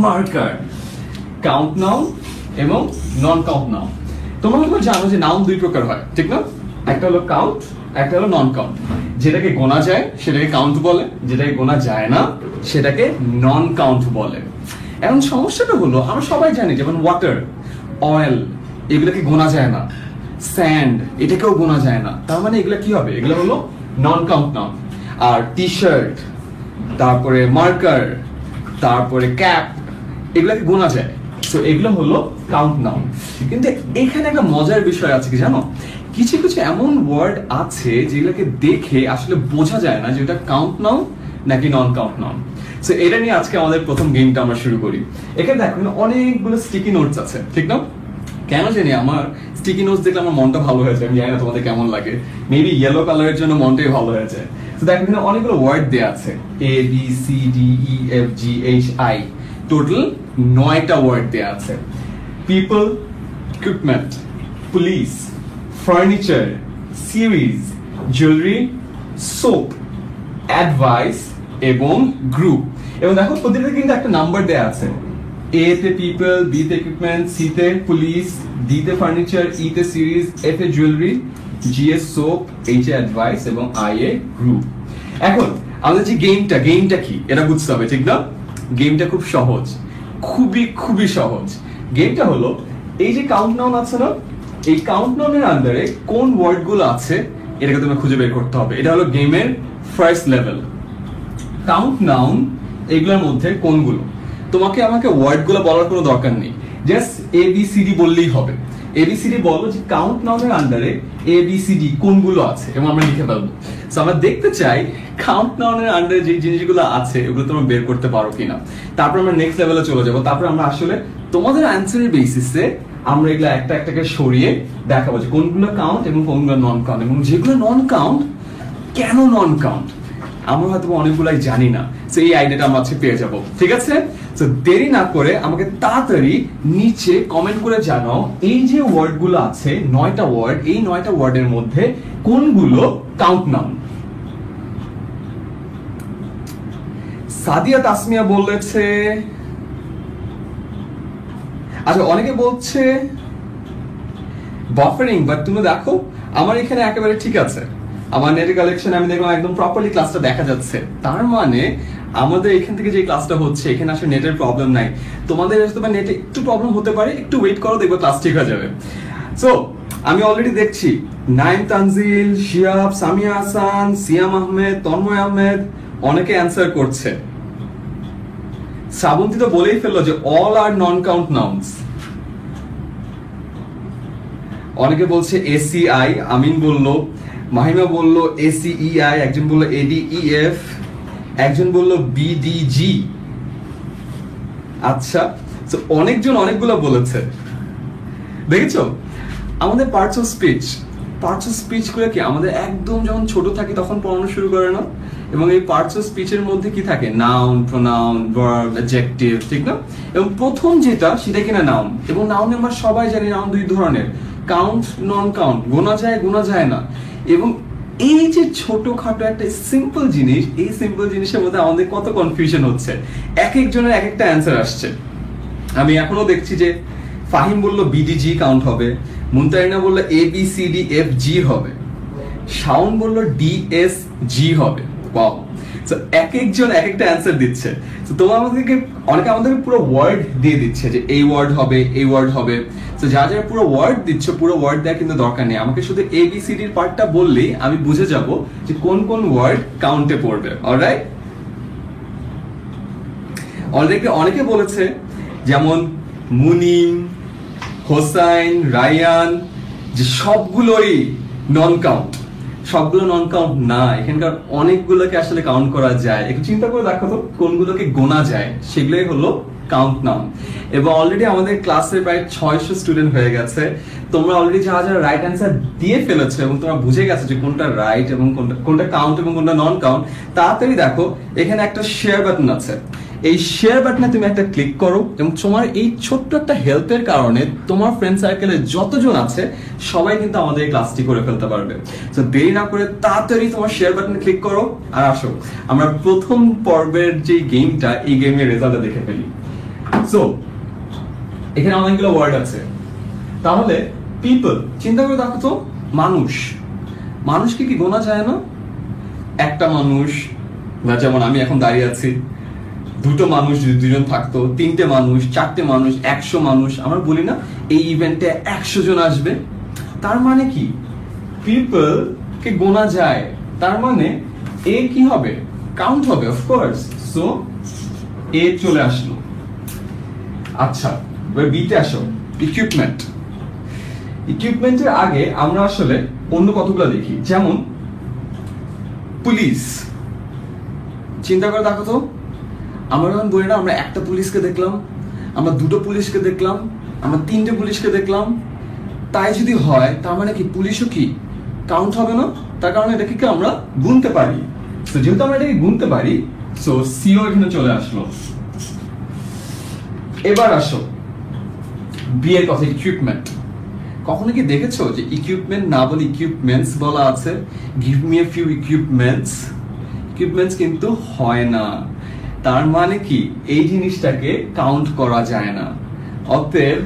Marker, count noun এবং নন count noun. তোমরা হয়তো জানো যে নাউন দুই প্রকার হয়, ঠিক না? একটা হলো কাউন্ট, একটা হলো নন কাউন্ট। যেটাকে গোনা যায় সেটাকে কাউন্ট বলে, যেটাকে গোনা যায় না সেটাকে নন কাউন্ট বলে। এখন সমস্যাটা হলো আমরা সবাই জানি যেমন ওয়াটার, অয়েল এগুলোকে গোনা যায় না, স্যান্ড এটাকেও গোনা যায় না, তার মানে এগুলো কি হবে? এগুলো হলো নন কাউন্ট নাউন। আর টি শার্ট, তারপরে মার্কার, তারপরে ক্যাপ এগুলোকে গোনা যায়, তো এগুলো হলো কাউন্ট নাউন। কিন্তু এখানে একটা মজার বিষয় আছে কি জানো, কিছু কিছু এমন ওয়ার্ড আছে যেগুলোকে দেখে আসলে বোঝা যায় না যে এটা কাউন্ট নাউন নাকি নন কাউন্ট নাউন। সো এটা নিয়ে আজকে আমাদের প্রথম গেমটা আমরা শুরু করি। এখানে দেখো অনেকগুলো স্টিকি নোটস আছে, ঠিক না? কেন জানি আমার স্টিকি নোটস দেখলে আমার মনটা ভালো হয়ে যায়, আমি জানি না তোমাদের কেমন লাগে, মেবি ইয়েলো কালারের জন্য মনটাই ভালো হয়ে যায়। তো দেখো এখানে অনেকগুলো ওয়ার্ড দেয়া আছে, A B C D E F G H I, total 9টা ওয়ার্ড দেয়া আছে। People, equipment, police, furniture, series, jewellery, soap, advice এবং গ্রুপ। এবং দেখো প্রতিটা কিন্তু একটা নাম্বার দেয়া আছে, এ তে পিপল, বি তে ইকুইপমেন্ট, সি তে পুলিশ, ডি তে ফার্নিচার, ই তে series, F A jewellery, G A soap, H A advice এবং আই এ গ্রুপ। এখন আমাদের যে গেমটা কি এটা বুঝতে হবে, ঠিক না? গেমটা খুব সহজ, খুবই সহজ। গেমটা হলো এই যে কাউন্ট নাউন আছে না, এই কাউন্ট নাউনের আন্ডারে কোন ওয়ার্ড গুলো আছে এটাকে তুমি খুঁজে বের করতে হবে। এটা হলো গেমের ফার্স্ট লেভেল। কাউন্ট নাউন এগুলোর মধ্যে কোনগুলো, তোমাকে আমাকে ওয়ার্ড গুলো বলার কোনো দরকার নেই, just a B C D বললেই হবে। এ বি সি ডি বলো যে কাউন্ট নাউনের আন্ডারে এ বি সি ডি কোনগুলো আছে এবং আমরা লিখে ফেলবো। সো আমরা দেখতে চাই কাউন্ট নাউনের আন্ডারে যে জিনিসগুলো আছে ওগুলো তোমরা বের করতে পারো কিনা। তারপর আমরা নেক্সট লেভেলে চলে যাবো। তারপর আমরা আসলে তোমাদের অ্যান্সারের বেসিসে আমরা এগুলো একটা একটাকে সরিয়ে দেখাবো যে কোনগুলো কাউন্ট এবং কোনগুলো নন কাউন্ট, এবং যেগুলো নন কাউন্ট কেন নন কাউন্ট আমরা হয়তো অনেকগুলাই জানি না। সো এই আইডিয়াটা আমরা আজকে পেয়ে যাবো, ঠিক আছে? সো দেরি না করে আমাকে তাড়াতাড়ি নিচে কমেন্ট করে জানাও এই যে ওয়ার্ড গুলো আছে 9টা ওয়ার্ড, এই 9টা ওয়ার্ডের মধ্যে কোনগুলো কাউন্ট নাউন। সাদিয়া তাসমিয়া বলেছে, আচ্ছা অনেকে বলছে বাফারিং, বাট তুমি দেখো আমার এখানে একেবারে ঠিক আছে, আমার নেটের কালেকশন আমি দেখলাম একদম প্রপারলি ক্লাসটা দেখা যাচ্ছে, তার মানে আমাদের এখান থেকে যে ক্লাসটা হচ্ছে এখানে আসলে নেটের প্রবলেম নাই। তোমাদের নেটে একটু প্রবলেম হতে পারে, একটু ওয়েট করো, দেখবে ক্লাস ঠিক হয়ে যাবে। সো আমি অলরেডি দেখছি নাইম তানজিল, শিয়াব, সামিয়া হাসান, সিয়াম আহমেদ, তন্ময় আহমেদ অনেকে অ্যান্সার করছে। শ্রাবন্তী তো বলেই ফেললো যে অল আর নন কাউন্ট নাউন্স। অনেকে বলছে এসিআই, আমিন বললো, মাহিমা বললো এসিইআই, একজন বললো এডিইএফ, একজন বললো বিডিজি। আচ্ছা, তো অনেকজন অনেকগুলো বলেছে, দেখেছো? আমাদের পার্টস অফ স্পিচ গুলো কি আমাদের একদম যখন ছোট থাকি তখন পড়ানো শুরু করে না, এবং এই পার্টস অফ স্পিচের মধ্যে কি থাকে? নাউন, প্রোনাউন, ভার্ব, অ্যাডজেক্টিভ, ঠিক না? এবং প্রথম যেটা সেটা কিনা নাউন, এবং নাউনে আমরা সবাই জানি নাউন দুই ধরনের, কাউন্ট, নন কাউন্ট, গোনা যায় না। এবং এই যে ছোটখাটো একটা সিম্পল জিনিস, এই সিম্পল জিনিসের মধ্যে আমাদের কত কনফিউশন হচ্ছে, এক একজনের এক একটা অ্যান্সার আসছে। আমি এখনো দেখছি যে ফাহিম বললো বিডিজি কাউন্ট হবে, মুনতারিনা বললো A B C D F G হবে, শাওন বললো ডি এস জি হবে। ওয়াও, সো এক একজন এক একটা অ্যান্সার দিচ্ছে। তো তোমরা আমাদেরকে অনেকে আমাদেরকে পুরো ওয়ার্ড দিয়ে দিচ্ছে যে এই ওয়ার্ড হবে, এই ওয়ার্ড হবে। তো যারা পুরো ওয়ার্ড দিচ্ছ, পুরো ওয়ার্ড দেওয়ার কিন্তু দরকার নেই, আমাকে শুধু এ বি সি ডির পার্টটা বললেই আমি বুঝে যাব যে কোন কোন ওয়ার্ড কাউন্টে পড়বে। অলরাইট, অলরেডি অনেকে বলেছে যেমন মুনিম, হোসাইন, রায়ান, যে সবগুলোই নন কাউন্ট। সবগুলো নন কাউন্ট না, এখানকার অনেকগুলোকে আসলে কাউন্ট করা যায়। একটু চিন্তা করে দেখো তো কোনগুলোকে গোনা যায়, সেগুলোই হলো কাউন্ট নাউন। এবং অলরেডি আমাদের ক্লাসে প্রায় 600 স্টুডেন্ট হয়ে গেছে। তোমরা অলরেডি যারা যারা রাইট অ্যান্সার দিয়ে ফেলেছো এবং তোমরা বুঝে গেছো যে কোনটা রাইট এবং কোনটা কাউন্ট এবং কোনটা নন কাউন্ট, তাড়াতাড়ি দেখো এখানে একটা শেয়ার বাটন আছে, এই শেয়ার বাটনে তুমি একটা ক্লিক করো, এবং তোমার এই ছোট্ট একটা হেল্পের কারণে তোমার ফ্রেন্ড সার্কেলে যতজন আছে সবাই কিন্তু আমাদের এই ক্লাসটি করে ফেলতে পারবে। তো দেরি না করে তাড়াতাড়ি তোমার শেয়ার বাটনে ক্লিক করো, আর আসো আমরা প্রথম পর্বের যে গেমটা, এই গেমের রেজাল্টটা দেখে ফেলি। সো এখানে অনেকগুলো ওয়ার্ড আছে, তাহলে পিপল চিন্তা করে দেখো তো, মানুষকে কি গোনা যায় না? একটা মানুষ, যেমন আমি এখন দাঁড়িয়ে আছি, দুটো মানুষ যদি দুজন থাকতো, তিনটে মানুষ, চারটে মানুষ, 100 মানুষ, আমরা বলি না এই ইভেন্টে 100 জন আসবে, তার মানে কি পিপল কে গোনা যায়, তার মানে এ কি হবে, কাউন্ট হবে অফকোর্স। সো এ চলে আসলো। আচ্ছা, বিতে আসো, ইকুইপমেন্টের আগে আমরা আসলে অন্য কতগুলো দেখি, যেমন পুলিশ। চিন্তা করে দেখো তো, আমরা যখন বলি না আমরা একটা পুলিশকে দেখলাম, আমরা দুটো পুলিশকে দেখলাম, আমরা তিনটে পুলিশকে দেখলাম, তাই যদি হয় তার মানে কি পুলিশও কি কাউন্ট হবে না? তার কারণে এটাকে কি আমরা গুনতে পারি। তো যেহেতু আমরা এটাকে গুনতে পারি, সো সিও এখানে চলে আসলো। এবার আসো বি এর কথা, ইকুইপমেন্ট। কখনো কি দেখেছো যে ইকুইপমেন্ট না বলে ইকুইপমেন্টস বলা আছে? Give me a few equipments কিন্তু হয় না, তার মানে কি এই জিনিসটাকে কাউন্ট করা যায় না, অতএব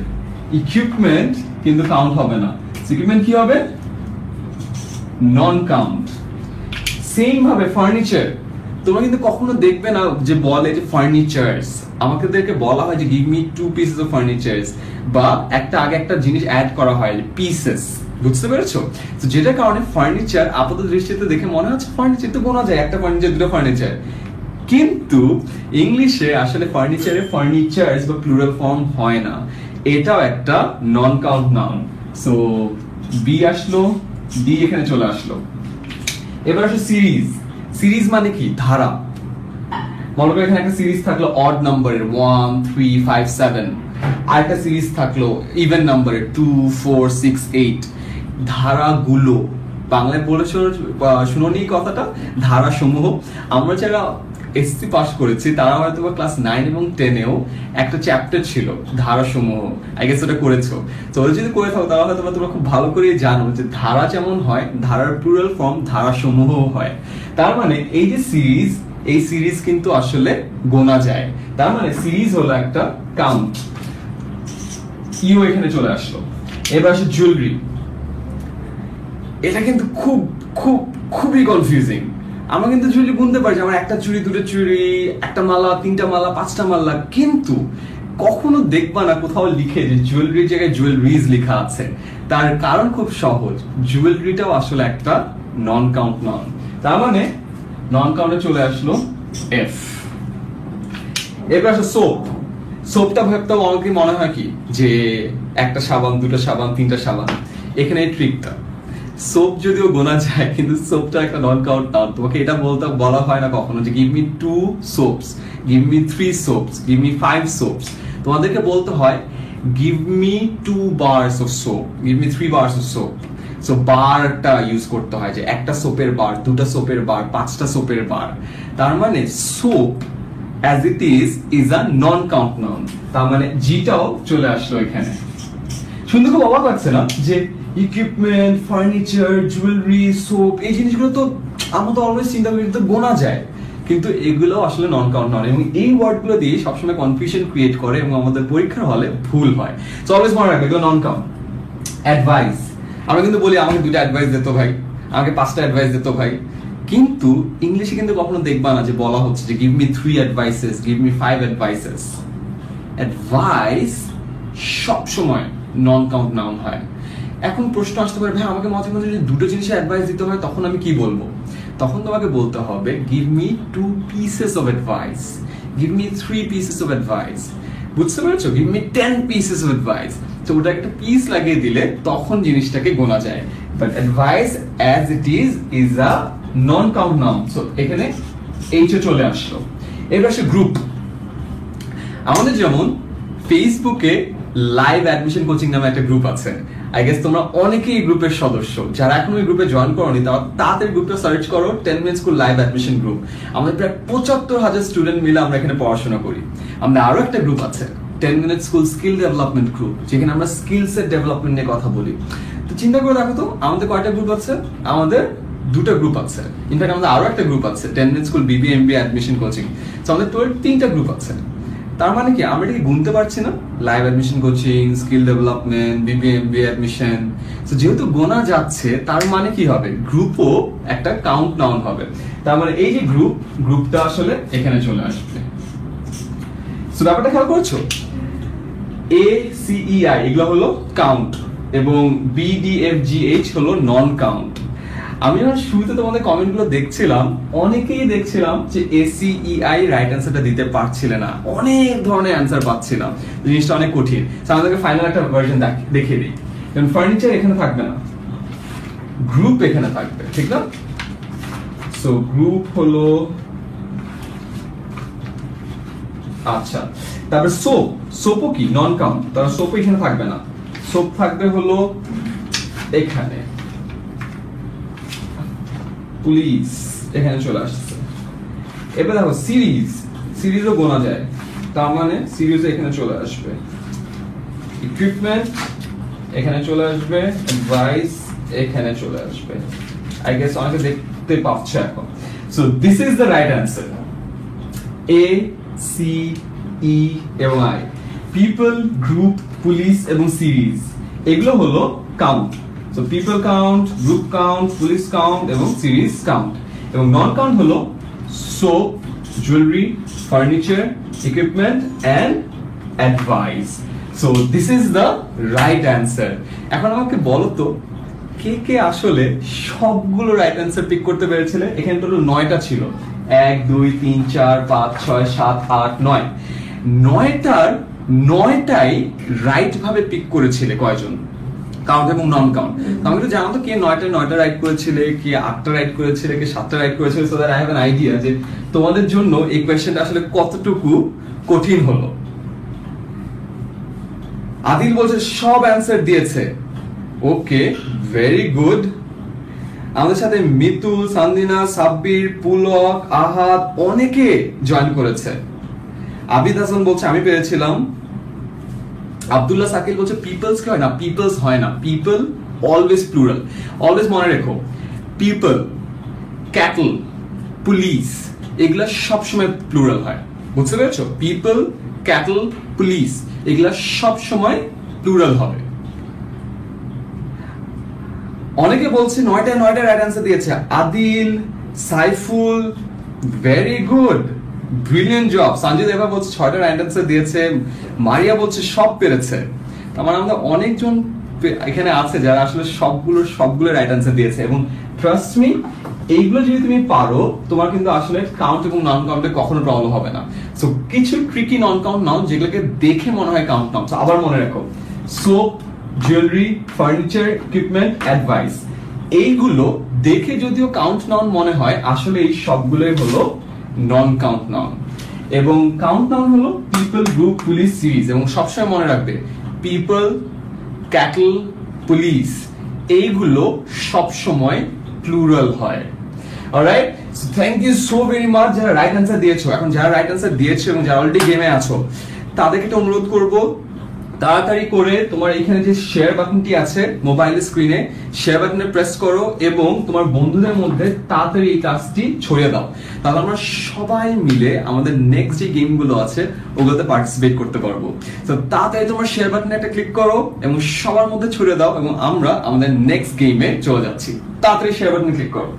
ইকুইপমেন্ট কিন্তু কাউন্ট হবে না। ইকুইপমেন্ট কি হবে? Non count. সেম ভাবে ফার্নিচার, তোমরা কিন্তু কখনো দেখবে না যে বলে যে ফার্নিচারস, আমাদেরকে বলা হয় যে গিভ মি 2 pieces of ফার্নিচারস, বা একটা আগে একটা জিনিস অ্যাড করা হয় পিসেস, বুঝতে পেরেছো? তো যেটার কারণে ফার্নিচার আপাত দৃষ্টিতে দেখে মনে হচ্ছে ফার্নিচার তো গোনা যায়, একটা ফার্নিচার, দুটো ফার্নিচার, কিন্তু ইংলিশে আসলে ফার্নিচারের ফার্নিচারস বা প্লুরাল ফর্ম হয় না, এটাও একটা non count noun. So B আসলো, বি এখানে চলে আসলো। এবার আসলে সিরিজ মানে কি ধারা। মনে করো এখানে একটা সিরিজ থাকলো অড নাম্বারের 1 3 5 7, আর একটা সিরিজ থাকলো ইভেন নাম্বারের 2 4 6 8। ধারাগুলো বাংলায় বলে শুনোনি কথাটা, ধারাসমূহ। আমরা যারা এসসি পাস করেছি তারা হয়তো ক্লাস 9 এবং 10-এও একটা চ্যাপ্টার ছিল ধারাসমূহ, আই গেস ওটা করেছো। তো ওরা যদি করে থাকো তাহলে হয়তো তোমরা খুব ভালো করে জানো যে ধারা যেমন হয়, ধারার প্লুরাল ফর্ম ধারাসমূহ হয়। তার মানে এই যে সিরিজ, এই সিরিজ কিন্তু আসলে গোনা যায়, তার মানে সিরিজ হলো একটা কাউন্ট। ইও এখানে চলে আসলো। এবার আসে জুয়েলারি। এটা কিন্তু খুবই কনফিউজিং। আমরা কিন্তু জুয়েলারি গুনতে পারি, আমার একটা চুড়ি, দুটো চুড়ি, একটা মালা, তিনটা মালা, 5টা মালা, কিন্তু কখনো দেখবা না কোথাও লিখে যে জুয়েলারির জায়গায় জুয়েলারিজ লেখা আছে। তার কারণ খুব সহজ, জুয়েলারিটাও আসলে একটা নন কাউন্ট নাউন, তার মানে নন কাউন্টে চলে আসলো এফ। এবার আসলে সোপটা ভাবতেও অনেকে মনে হয় কি যে একটা সাবান, দুটো সাবান, 3টা সাবান। এখানে ট্রিকটা, সোপ যদিও গোনা যায় কিন্তু সোপটা একটা নন কাউন্ট নাউন। তোমাকে এটা বলা হয় না কখনো যে give me 2 soaps, give me 3 soaps, give me 5 soaps। তোমাদেরকে বলতে হয় give me 2 bars of soap, give me 3 bars of soap। So বারটা ইউজ করতে হয়, যে একটা সোপের বার, দুটা সোপের বার, 5টা সোপের বার। তার মানে soap as it is a non count noun, তার মানে জিটাও চলে আসলো এখানে। শুনতে খুব অবাক লাগছে না যে ইকুইপমেন্ট, ফার্নিচার, জুয়েলারি, সোপ, এই জিনিসগুলো তো আমরা তো অলওয়েজ চিন্তা করি তো গোনা যায়, কিন্তু এগুলো আসলে নন কাউন্ট নাউন, এবং এই ওয়ার্ডগুলো দিয়ে সবসময় কনফিউশন ক্রিয়েট করে এবং আমাদের পরীক্ষার হলে ভুল হয়। সো অলওয়েজ মনে রাখবে এগুলো নন কাউন্ট। অ্যাডভাইস, আমরা কিন্তু বলি আমাকে 2টা অ্যাডভাইস দিত ভাই, আমাকে 5টা অ্যাডভাইস দিত ভাই, কিন্তু ইংলিশে কিন্তু কখনো দেখবা না যে বলা হচ্ছে যে give me 3 advices, give me 5 advices। Advice সবসময় নন কাউন্ট নাউন হয়। এখন প্রশ্ন আসতে পারে ভাই আমাকে মাঝে মাঝে যদি দুটো জিনিসের অ্যাডভাইস দিতে হয় তখন আমি কি বলবো? তখন তোমাকে বলতে হবে give me 2 pieces of advice, give me 3 pieces of advice। বুঝতে পেরেছো? Give me 10 pieces of advice। তো ওটা একটা পিস লাগিয়ে দিলে তখন জিনিসটাকে গোনা যায়। But advice as it is a non count noun. So এখানে এইচও চলে আসলো। এবার আসে গ্রুপ। আমাদের যেমন ফেসবুকে লাইভ অ্যাডমিশন কোচিং নামে একটা গ্রুপ আছে, আই গেস তোমরা অনেকেই গ্রুপের সদস্য। যারা এখনো এই গ্রুপে জয়েন করোনি তারা তাদের গ্রুপটা সার্চ করো, 10 minute school live admission group. আমাদের প্রায় 75,000 স্টুডেন্ট মিলে আমরা এখানে পড়াশোনা করি। আমরা আরো একটা গ্রুপ আছে 10 minute school skill development group, যেখানে আমরা স্কিলসের ডেভেলপমেন্ট নিয়ে কথা বলি। তো চিন্তা করে দেখো তো আমাদের কয়টা গ্রুপ আছে? আমাদের 2টা গ্রুপ আছে। ইনফ্যাক্ট আমাদের আরো একটা গ্রুপ আছে 10 minute স্কুল বিবি এমবিএ অ্যাডমিশন কোচিং। তো আমাদের টোটাল 3টা গ্রুপ আছে। তার মানে কি আমরা এটাকে গুনতে পারছি না? Live admission coaching, skill development, BBA MBA admission, তো যেহেতু গোনা যাচ্ছে তার মানে কি হবে, গ্রুপও একটা কাউন্ট নাউন হবে। তার মানে এই যে গ্রুপটা আসলে এখানে চলে আসবে। সো ব্যাপারটা খেয়াল করছো, এ সি ই আই এগুলো হলো কাউন্ট এবং B D F G H হলো নন কাউন্ট। আমি যখন শুরুতে তোমাদের কমেন্টগুলো দেখছিলাম, অনেকেই দেখছিলাম যে ACEI রাইট অ্যান্সারটা দিতে পারছিলে না, অনেক ধরনের অ্যান্সার পাচ্ছিলাম, জিনিসটা অনেক কঠিন। আমাদেরকে ফাইনাল একটা ভার্সন দেখিয়ে দিই। কারণ ফার্নিচার এখানে থাকবে না, গ্রুপ এখানে থাকবে, ঠিক না? সো গ্রুপ হলো, আচ্ছা, তারপর সোপও কি নন কাউন্ট, তার সোপ এখানে থাকবে না, সোপ থাকবে হলো এখানে, পুলিশ এখানে চলে আসছে। এবার দেখো সিরিজও গোনা যায়, তার মানে সিরিজ এখানে চলে আসবে, ইকুইপমেন্ট এখানে চলে আসবে, অ্যাডভাইস এখানে চলে আসবে। আই গেস অনেকে দেখতে পাচ্ছে এখন। So this is the right answer, A C E এবং আই। পিপল, গ্রুপ, পুলিশ এবং সিরিজ এগুলো হলো count. So people count, group count, police count এবং series count। এবং non count হলো soap, jewelry, furniture, equipment and advice। So this is the right answer। এখন আমাকে বলো তো কে আসলে সবগুলো রাইট অ্যান্সার পিক করতে পেরেছিলে? এখানে টোটাল 9টা ছিল, 1 2 3 4 5 6 7 8 9, 9টার 9টাই রাইট ভাবে পিক করেছিলে কয়জন? কাউন্ট এবং নন কাউন্ট। আমি তো জানো তো কে 9টা রাইট করেছিলে, কে 8টা রাইট করেছিলে, কে 7টা রাইট করেছিলে, so that I have an idea যে তোমাদের জন্য এই কোয়েশ্চেনটা আসলে কতটুকু কঠিন হলো। আদিল বলছে সব অ্যান্সার দিয়েছে, ওকে, ভেরি গুড। আমাদের সাথে মিতুল, সান্দিনা, সাব্বির, পুলক, আহাদ অনেকে জয়েন করেছে। আবিদ হাসান বলছে আমি পেরেছিলাম। আব্দুল্লাহ সাকিল বলছে পিপলস কি হয় না, পিপলস হয় না, পিপল অলওয়েজ প্লুরাল। অলওয়েজ মনে রেখো, পিপল, ক্যাটল, পুলিশ এগুলা সবসময় প্লুরাল হয়, বুঝতে পেরেছো? পিপল, ক্যাটল, পুলিশ এগুলা সবসময় প্লুরাল হবে। অনেকে বলছে 9টা রাইট অ্যান্সার দিয়েছে। Adil, Saiful, very good, brilliant job. Sanjay দেবা বলছে 6টা রাইট অ্যান্সার দিয়েছে। মারিয়া বলছে সব পেরেছে। তার মানে আমাদের অনেকজন এখানে আছে যারা আসলে সবগুলো রাইট অ্যান্সার দিয়েছে। এবং ট্রাস্ট মি, এইগুলো যদি তুমি পারো তোমার কিন্তু আসলে কাউন্ট এবং নন কাউন্টে কখনো প্রবলেম হবে না। সো কিছু ট্রিকি নন কাউন্ট নাউন যেগুলোকে দেখে মনে হয় কাউন্ট নাউন, আবার মনে রাখো, soap, jewellery, furniture, equipment, advice এইগুলো দেখে যদিও কাউন্ট নাউন মনে হয়, আসলে এই সবগুলোই হলো নন কাউন্ট নাউন। এবং কাউন্ট নাউন হলো পিপল, গ্রুপ, পুলিশ, সিরিজ। এবং সবসময় মনে রাখবে পিপল, ক্যাটল, পুলিশ এইগুলো সবসময় প্লুরাল হয়। Alright, so thank you so very much যারা রাইট অ্যান্সার দিয়েছো। এখন যারা রাইট অ্যান্সার দিয়েছো এবং যারা অলরেডি গেমে আছো তাদেরকে একটা অনুরোধ করবো, তাড়াতাড়ি করে তোমার এখানে যে শেয়ার বাটনটি আছে মোবাইলের স্ক্রিনে, শেয়ার বাটনে প্রেস করো এবং তোমার বন্ধুদের মধ্যে তাড়াতাড়ি এই ক্লাসটি ছড়িয়ে দাও। তাহলে আমরা সবাই মিলে আমাদের নেক্সট যে গেমগুলো আছে ওগুলোতে পার্টিসিপেট করতে পারবো। তো তাড়াতাড়ি তোমার শেয়ার বাটনে একটা ক্লিক করো এবং সবার মধ্যে ছড়িয়ে দাও এবং আমরা আমাদের নেক্সট গেমে চলে যাচ্ছি। তাড়াতাড়ি শেয়ার বাটনে ক্লিক করো।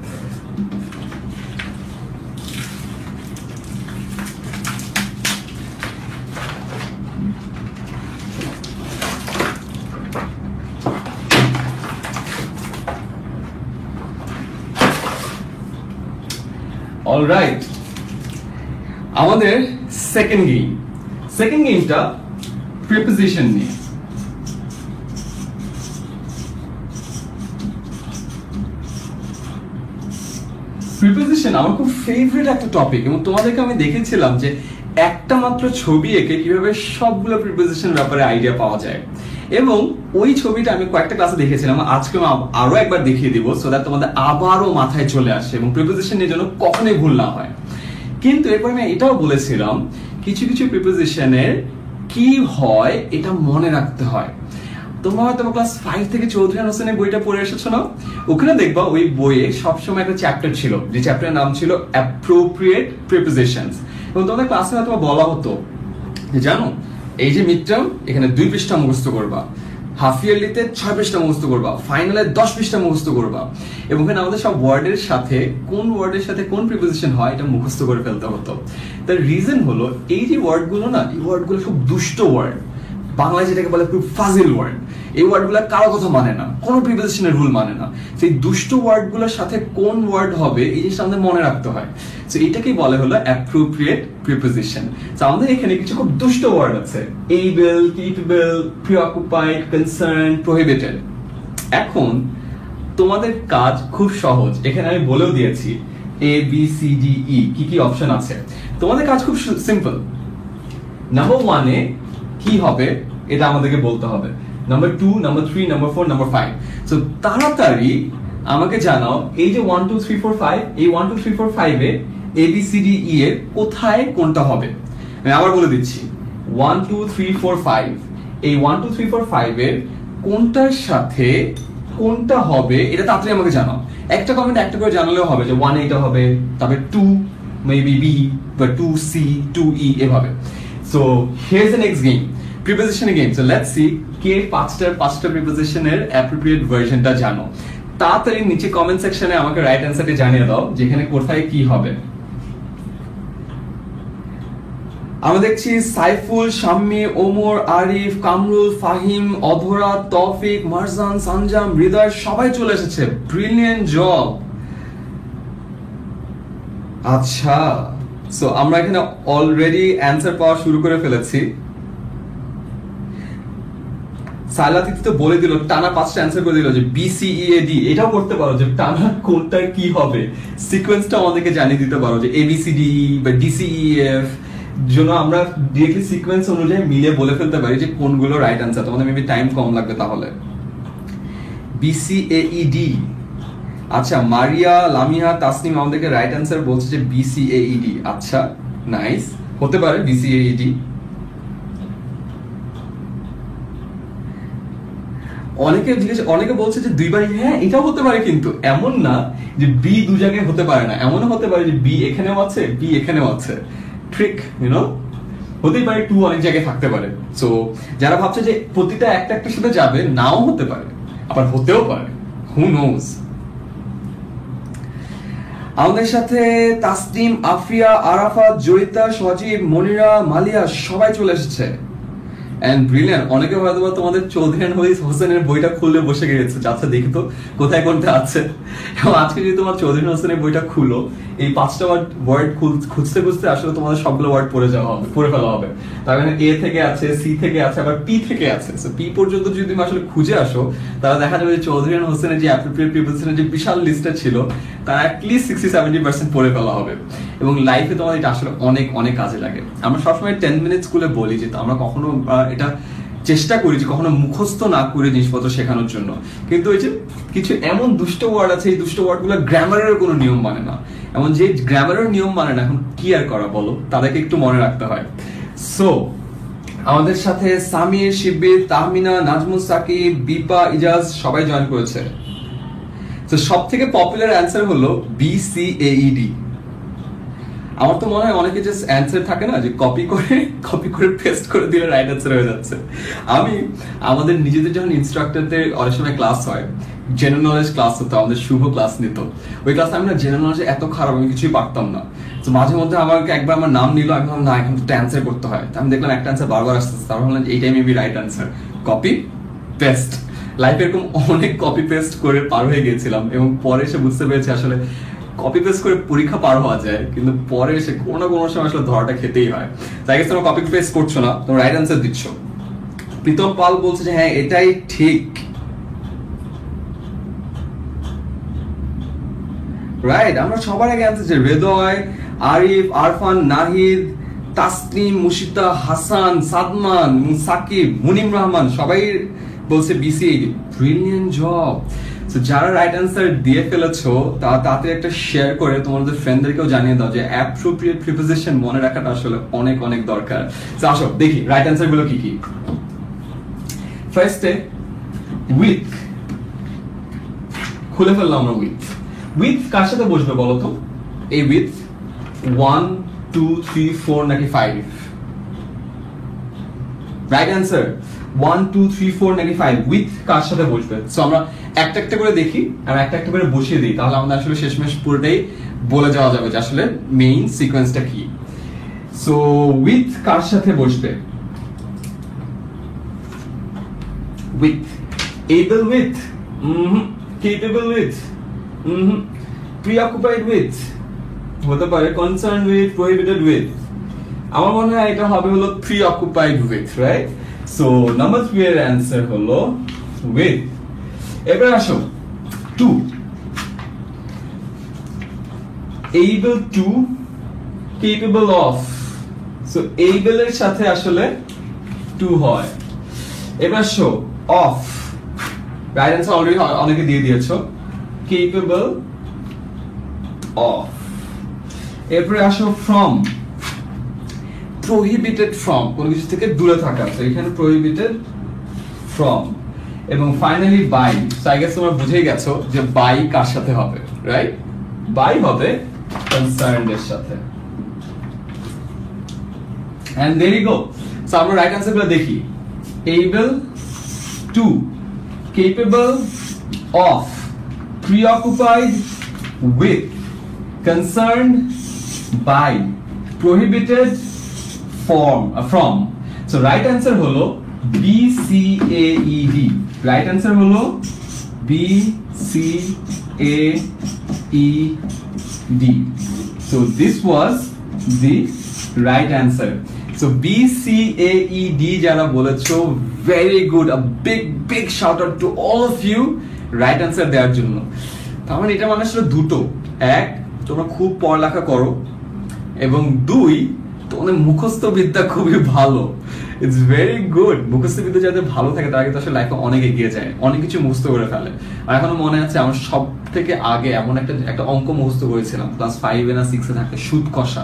অলরাইট, আমাদের সেকেন্ড গেমটা প্রিপোজিশন নিয়ে। প্রিপোজিশন আমার খুব ফেভারিট একটা টপিক এবং তোমাদেরকে আমি দেখেছিলাম যে একটা মাত্র ছবি এঁকে কিভাবে সবগুলো প্রিপোজিশন ব্যাপারে আইডিয়া পাওয়া যায়। এবং ওই ছবিটা আমি কয়েকটা ক্লাসে দেখেছিলাম, আজকে আরো একবার দেখিয়ে দিব সো দ্যাট তোমাদের আবারও মাথায় চলে আসে এবং প্রিপোজিশনের জন্য কখনোই ভুল না হয়। কিন্তু এরপর আমি এটাও বলেছিলাম কিছু কিছু প্রিপোজিশনের কি হয় এটা মনে রাখতে হয়। তোমরা হয়তো ক্লাস 5 থেকে চৌধুরী হোসেনের বইটা পড়ে এসেছো না? ওখানে দেখবা ওই বইয়ে সবসময় একটা চ্যাপ্টার ছিল, যে চ্যাপ্টারের নাম ছিল অ্যাপ্রোপ্রিয়েট প্রিপোজিশনস। এবং তোমাদের ক্লাসে হয়তো বলা হতো জানো এই যে মিড টার্ম এখানে 2 পৃষ্ঠা মুখস্থ করবা, হাফ ইয়ারলিতে 6 পৃষ্ঠা মুখস্থ করবা, ফাইনালে 10 পৃষ্ঠা মুখস্থ করবা, এবং এখানে আমাদের সব ওয়ার্ডের সাথে কোন ওয়ার্ডের সাথে কোন প্রিপোজিশন হয় এটা মুখস্থ করে ফেলতে হতো। তার রিজন হলো এই যে ওয়ার্ডগুলো না, এই ওয়ার্ডগুলো খুব দুষ্ট ওয়ার্ড, বাংলায় যেটাকে বলে খুব ফাজিল ওয়ার্ড। এই ওয়ার্ডগুলো কারো কথা মানে না, কোনো প্রিপোজিশনের রুল মানে না। সেই দুষ্ট ওয়ার্ডগুলোর সাথে কোন ওয়ার্ড হবে এই জিনিসটা আমাদের মনে রাখতে হয়। সো এটাকেই বলে হলো অ্যাপ্রোপ্রিয়েট প্রিপোজিশন। সো আমাদের এখানে কিছু খুব দুষ্ট ওয়ার্ড আছে, এইবল, কেপেবল, প্রিঅকুপাইড, কনসার্ন, প্রহিবিটেড। এখন তোমাদের কাজ খুব সহজ, এখানে আমি বলেও দিয়েছি ABCDE কি কি অপশন আছে। তোমাদের কাজ খুব সিম্পল। নাম্বার 1 এ কি হবে এটা আমাদেরকে বলতে হবে, number 2, number 3, number 4, number 5। So তাড়াতাড়ি আমাকে জানাও এই যে 1 2 3 4 5, এই 1 2 3 4 5 এ ABCDE এর কোথায় কোনটা হবে। আমি আবার বলে দিচ্ছি 1 2 3 4 5, এই 1 2 3 4 5 এর কোনটার সাথে কোনটা হবে এটা তাড়াতাড়ি আমাকে জানাও। একটা কমেন্ট একটা করে জানালেও হবে যে 1 এটা হবে, তারপরে 2 মেবি B বা 2C 2E এভাবে। So here's the next game, preposition game. So let's see কে পাঁচটা প্রিপোজিশনের অ্যাপ্রোপ্রিয়েট ভার্সনটা জানো। তাড়াতাড়ি নিচে কমেন্ট সেকশনে আমাকে রাইট অ্যানসারটি জানিয়ে দাও যেখানে কোথায় কি হবে। আমরা দেখছি সাইফুল, শাম্মী, ওমর, আরিফ, কামরুল, ফাহিম, অধরা, তৌফিক, মারজান, সানজাম, হৃদয় সবাই চলে এসেছে। Brilliant job. আচ্ছা, সো আমরা এখানে অলরেডি অ্যানসার পাওয়া শুরু করে ফেলেছি। সাইলাতিত তো বলে দিল, টানা 5টা অ্যানসার করে দিল যে BCEAD। এটাও করতে পারো যে টানা কোনটা কি হবে, সিকোয়েন্সটা আমাদেরকে জানিয়ে দিতে পারো যে ABCDE বা DCEF, জন্য আমরা ডিরেক্টলি সিকোয়েন্স অনুযায়ী মিলে বলে ফেলতে পারি যে কোনগুলো রাইট অ্যানসার। তোমাদের মেবি টাইম কম লাগবে তাহলে। BCAED। আচ্ছা, মারিয়া, লামিহা, তাসনিম আমাদেরকে রাইট অ্যানসার বলছে যে BCAED। আচ্ছা, নাইস, হতে পারে BCAED। অনেকে বলছে যে 2 বার। হ্যাঁ, এটাও হতে পারে, কিন্তু এমন না যে B 2 জায়গায় হতে পারে না, এমনও হতে পারে যে B এখানেও আছে, B এখানেও আছে। ট্রিক, হতেই পারে 2 অনেক জায়গায় থাকতে পারে। সো যারা ভাবছে যে প্রতিটা একটার সাথে যাবে, নাও হতে পারে, আবার হতেও পারে, হু নোজ। আমাদের সাথে তাসনিম, আফিয়া, আরাফাত, জয়িতা, সজীব, মনিরা, মালিয়া সবাই চলে এসেছে। And brilliant. অনেকে হয়তো তোমাদের চৌধুরী হোসেনের বইটা খুললে বসে গেছে, আচ্ছা দেখি তো কোথায় কোনটা আছে। এবং আজকে যদি তোমার চৌধুরী হোসেনের বইটা খুলো, এই 5টা ওয়ার্ড খুঁজতে খুঁজতে আসলে তোমাদের সবগুলো ওয়ার্ড পড়ে ফেলা হবে। তার মানে A থেকে আছে, C থেকে আছে, আবার P থেকে আছে। সো P পর্যন্ত যদি তুমি আসলে খুঁজে আসো, তাহলে দেখা যাবে যে চৌধুরী হোসেনের যে অ্যাপ্রোপ্রিয়েট প্রিপোজিশনের যে বিশাল লিস্টটা ছিল, তার অ্যাটলিস্ট 60-70% পড়ে ফেলা হবে। এবং লাইফে তোমার এটা আসলে অনেক অনেক কাজে লাগে। আমরা সবসময় 10 মিনিট স্কুলে বলি যে আমরা কখনো এটা চেষ্টা করি যে কখনো মুখস্থ না করে জিনিসপত্র শেখানোর জন্য, কিন্তু ওই যে কিছু এমন দুষ্ট ওয়ার্ড আছে, এই দুষ্ট ওয়ার্ডগুলো গ্রামারের কোনো নিয়ম মানে না। এমন যে গ্রামারের নিয়ম মানে না, এখন কি আর করা বলো, তাদেরকে একটু মনে রাখতে হয়। সো আমাদের সাথে সামির, শিবির, তাহমিনা, নাজমুস, সাকিব, বিপা, ইজাজ সবাই জয়েন করেছে। তো সব থেকে পপুলার অ্যান্সার হলো BCAED। আমার তো মনে হয় অনেকে যে অ্যান্সার থাকে না, যে কপি করে পেস্ট করে দিলে রাইট অ্যান্সার হয়ে যাচ্ছে। আমাদের নিজেদের যখন ইনস্ট্রাক্টরদের অনেক সময় ক্লাস হয়, জেনারেল নলেজ ক্লাস হতো, আমাদের শুভ ক্লাস নিত। ওই ক্লাসে আমি না জেনারেল নলেজ এত খারাপ, আমি কিছুই পারতাম না। তো মাঝে মধ্যে আমাকে একবার আমার নাম নিল, আমি ভাবলাম না, এখন তো অ্যান্সার করতে হয়। আমি দেখলাম একটা অ্যান্সার বারবার আসতেছে, তারপর ভাবলাম এইটাই maybe right answer, copy paste. লাইফে এরকম অনেক কপি পেস্ট করে পার হয়ে গিয়েছিলাম, এবং পরে এসে বুঝতে পেরেছি আসলে কপি পেস্ট করে পরীক্ষা পার হওয়া যায়, কিন্তু পরে এসে কোনো না কোনো সময় আসলে ধরাটা খেতেই হয়। তাই তোমরা কপি পেস্ট করছো না, তোমরা রাইট অ্যান্সার দিচ্ছ। প্রীতম পাল বলছে যে হ্যাঁ এটাই ঠিক, রাইট। আমরা সবার আগে অ্যান্সার যে হৃদয়, আরিফ, আরফান, নাহিদ, তাসনিম, মুশিতা, হাসান, সাদমান, সাকিব, মুনিম রহমান সবাই বলছে BCAED। Brilliant job. সো যারা রাইট অ্যান্সার দিয়ে ফেলেছো তাতে একটা শেয়ার করে তোমাদের ফ্রেন্ডদেরকেও জানিয়ে দাও যে অ্যাপ্রোপ্রিয়েট প্রিপোজিশন মনে রাখাটা আসলে অনেক অনেক দরকার। সো আসো দেখি রাইট অ্যান্সার গুলো কি কি। ফার্স্টে উইথ, খুলে ফেললাম আমরা উইথ। উইথ কার সাথে বসবে বলো তো? এই উইথ 1 2 3 4 নাকি 5? রাইট অ্যান্সার 1 2 3 4 নাকি 5 উইথ কার সাথে বসবে? সো আমরা একটা একটা করে দেখি আর একটা একটা করে বসিয়ে দিই, তাহলে আমাদের আসলে শেষমেশ পুরোটাই বলে যাওয়া যাবে যে আসলে মেইন সিকোয়েন্সটা কি। সো উইথ কার সাথে বসবে? With, able with, capable with, preoccupied with, হতে পারে concerned with, prohibited with। আমার মনে হয় এটা হবে হলো preoccupied with, right? So number 3 এর অ্যান্সার হলো with। এবার আসো 2, able to, capable of। So able এর সাথে আসলে 2 হয়। এবার আসো of, রাইট অ্যান্সার অলরেডি অনেকে দিয়ে দিয়েছো, capable of। এরপরে আসো from, prohibited from, কোন কিছু থেকে দূরে থাকা, তো এখানে prohibited from। এবং finally by, so I guess তোমরা বুঝেই গেছো যে by কার সাথে হবে, রাইট? by হবে concerned এর সাথে। and there you go। So আমরা রাইট অ্যান্সার গুলো দেখি, able to, capable of, preoccupied with, concerned by, prohibited from। So right answer হলো B C A E D। right answer হলো B C A E D। So this was the right answer। So B C A E D যারা বলেছো, very good, a big shout out to all of you right answer দেওয়ার জন্য। তার মানে এটা মানে আসলে দুটো, এক তোমরা খুব পড়ালেখা করো, এবং 2 তোমাদের মুখস্থ বিদ্যা খুবই ভালো। It's very good. মুখস্থ বিদ্যা যাদের ভালো থাকে তারা কিন্তু আসলে লাইফে অনেক এগিয়ে যায়, অনেক কিছু মুখস্থ করে ফেলে। আর এখনো মনে আছে আমার সব থেকে আগে এমন একটা অঙ্ক মুখস্থ করেছিলাম ক্লাস 5 না 6 এ থাকে, সুদ কষা।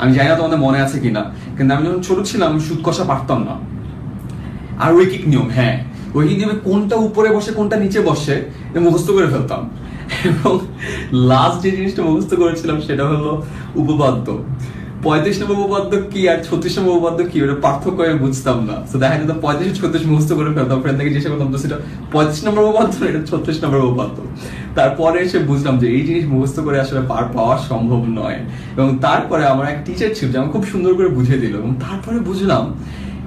আমি জানি না তোমাদের মনে আছে কিনা, কিন্তু আমি যখন ছোট ছিলাম আমি সুদ কষা পারতাম না। আর ঐকিক নিয়ম, হ্যাঁ ঐকিক নিয়মে কোনটা উপরে বসে কোনটা নিচে বসে মুখস্থ করে ফেলতাম। এবং লাস্ট যে জিনিসটা মুখস্থ করেছিলাম সেটা হলো উপপাদ্য। 35 নম্বর উপপাদ্য কি আর 36 নম্বর উপপাদ্য কি, ওটা পার্থক্য আমি বুঝতাম না। তো দেখা যেত 35 36 মুখস্থ করে ফেলতাম, ফ্রেন্ড থেকে জিজ্ঞাসা করতাম তো সেটা 35 নম্বর উপপাদ্য, এটা 36 নম্বর উপপাদ্য। তারপরে এসে বুঝলাম যে এই জিনিস মুখস্থ করে আসলে পার পাওয়া সম্ভব নয়। এবং তারপরে আমার এক টিচার ছিল যে আমাকে খুব সুন্দর করে বুঝিয়ে দিল, এবং তারপরে বুঝলাম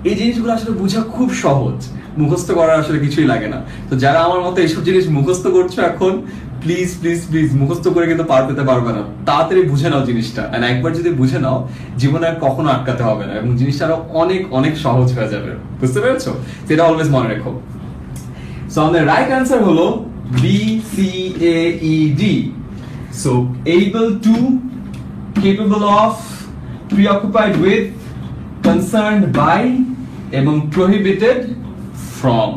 এই জিনিসগুলো আসলে বোঝা খুব সহজ, মুখস্থ করার আসলে কিছুই লাগে না। তো যারা আমার মতো এইসব জিনিস মুখস্থ করছো এখন, প্লিজ প্লিজ প্লিজ মুখস্থ করে কিন্তু পার পেতে পারবে না, তাড়াতাড়ি বুঝে নাও জিনিসটা। আর একবার যদি বুঝে নাও জীবনে আর কখনো আটকাতে হবে না, এবং জিনিসটা আরো অনেক অনেক সহজ হয়ে যাবে। বুঝতে পেরেছো? সেটা অলওয়েজ মনে রেখো। সো আমাদের রাইট অ্যান্সার হলো B C A E D। So able to, capable of, preoccupied with, concerned by এবং prohibited from।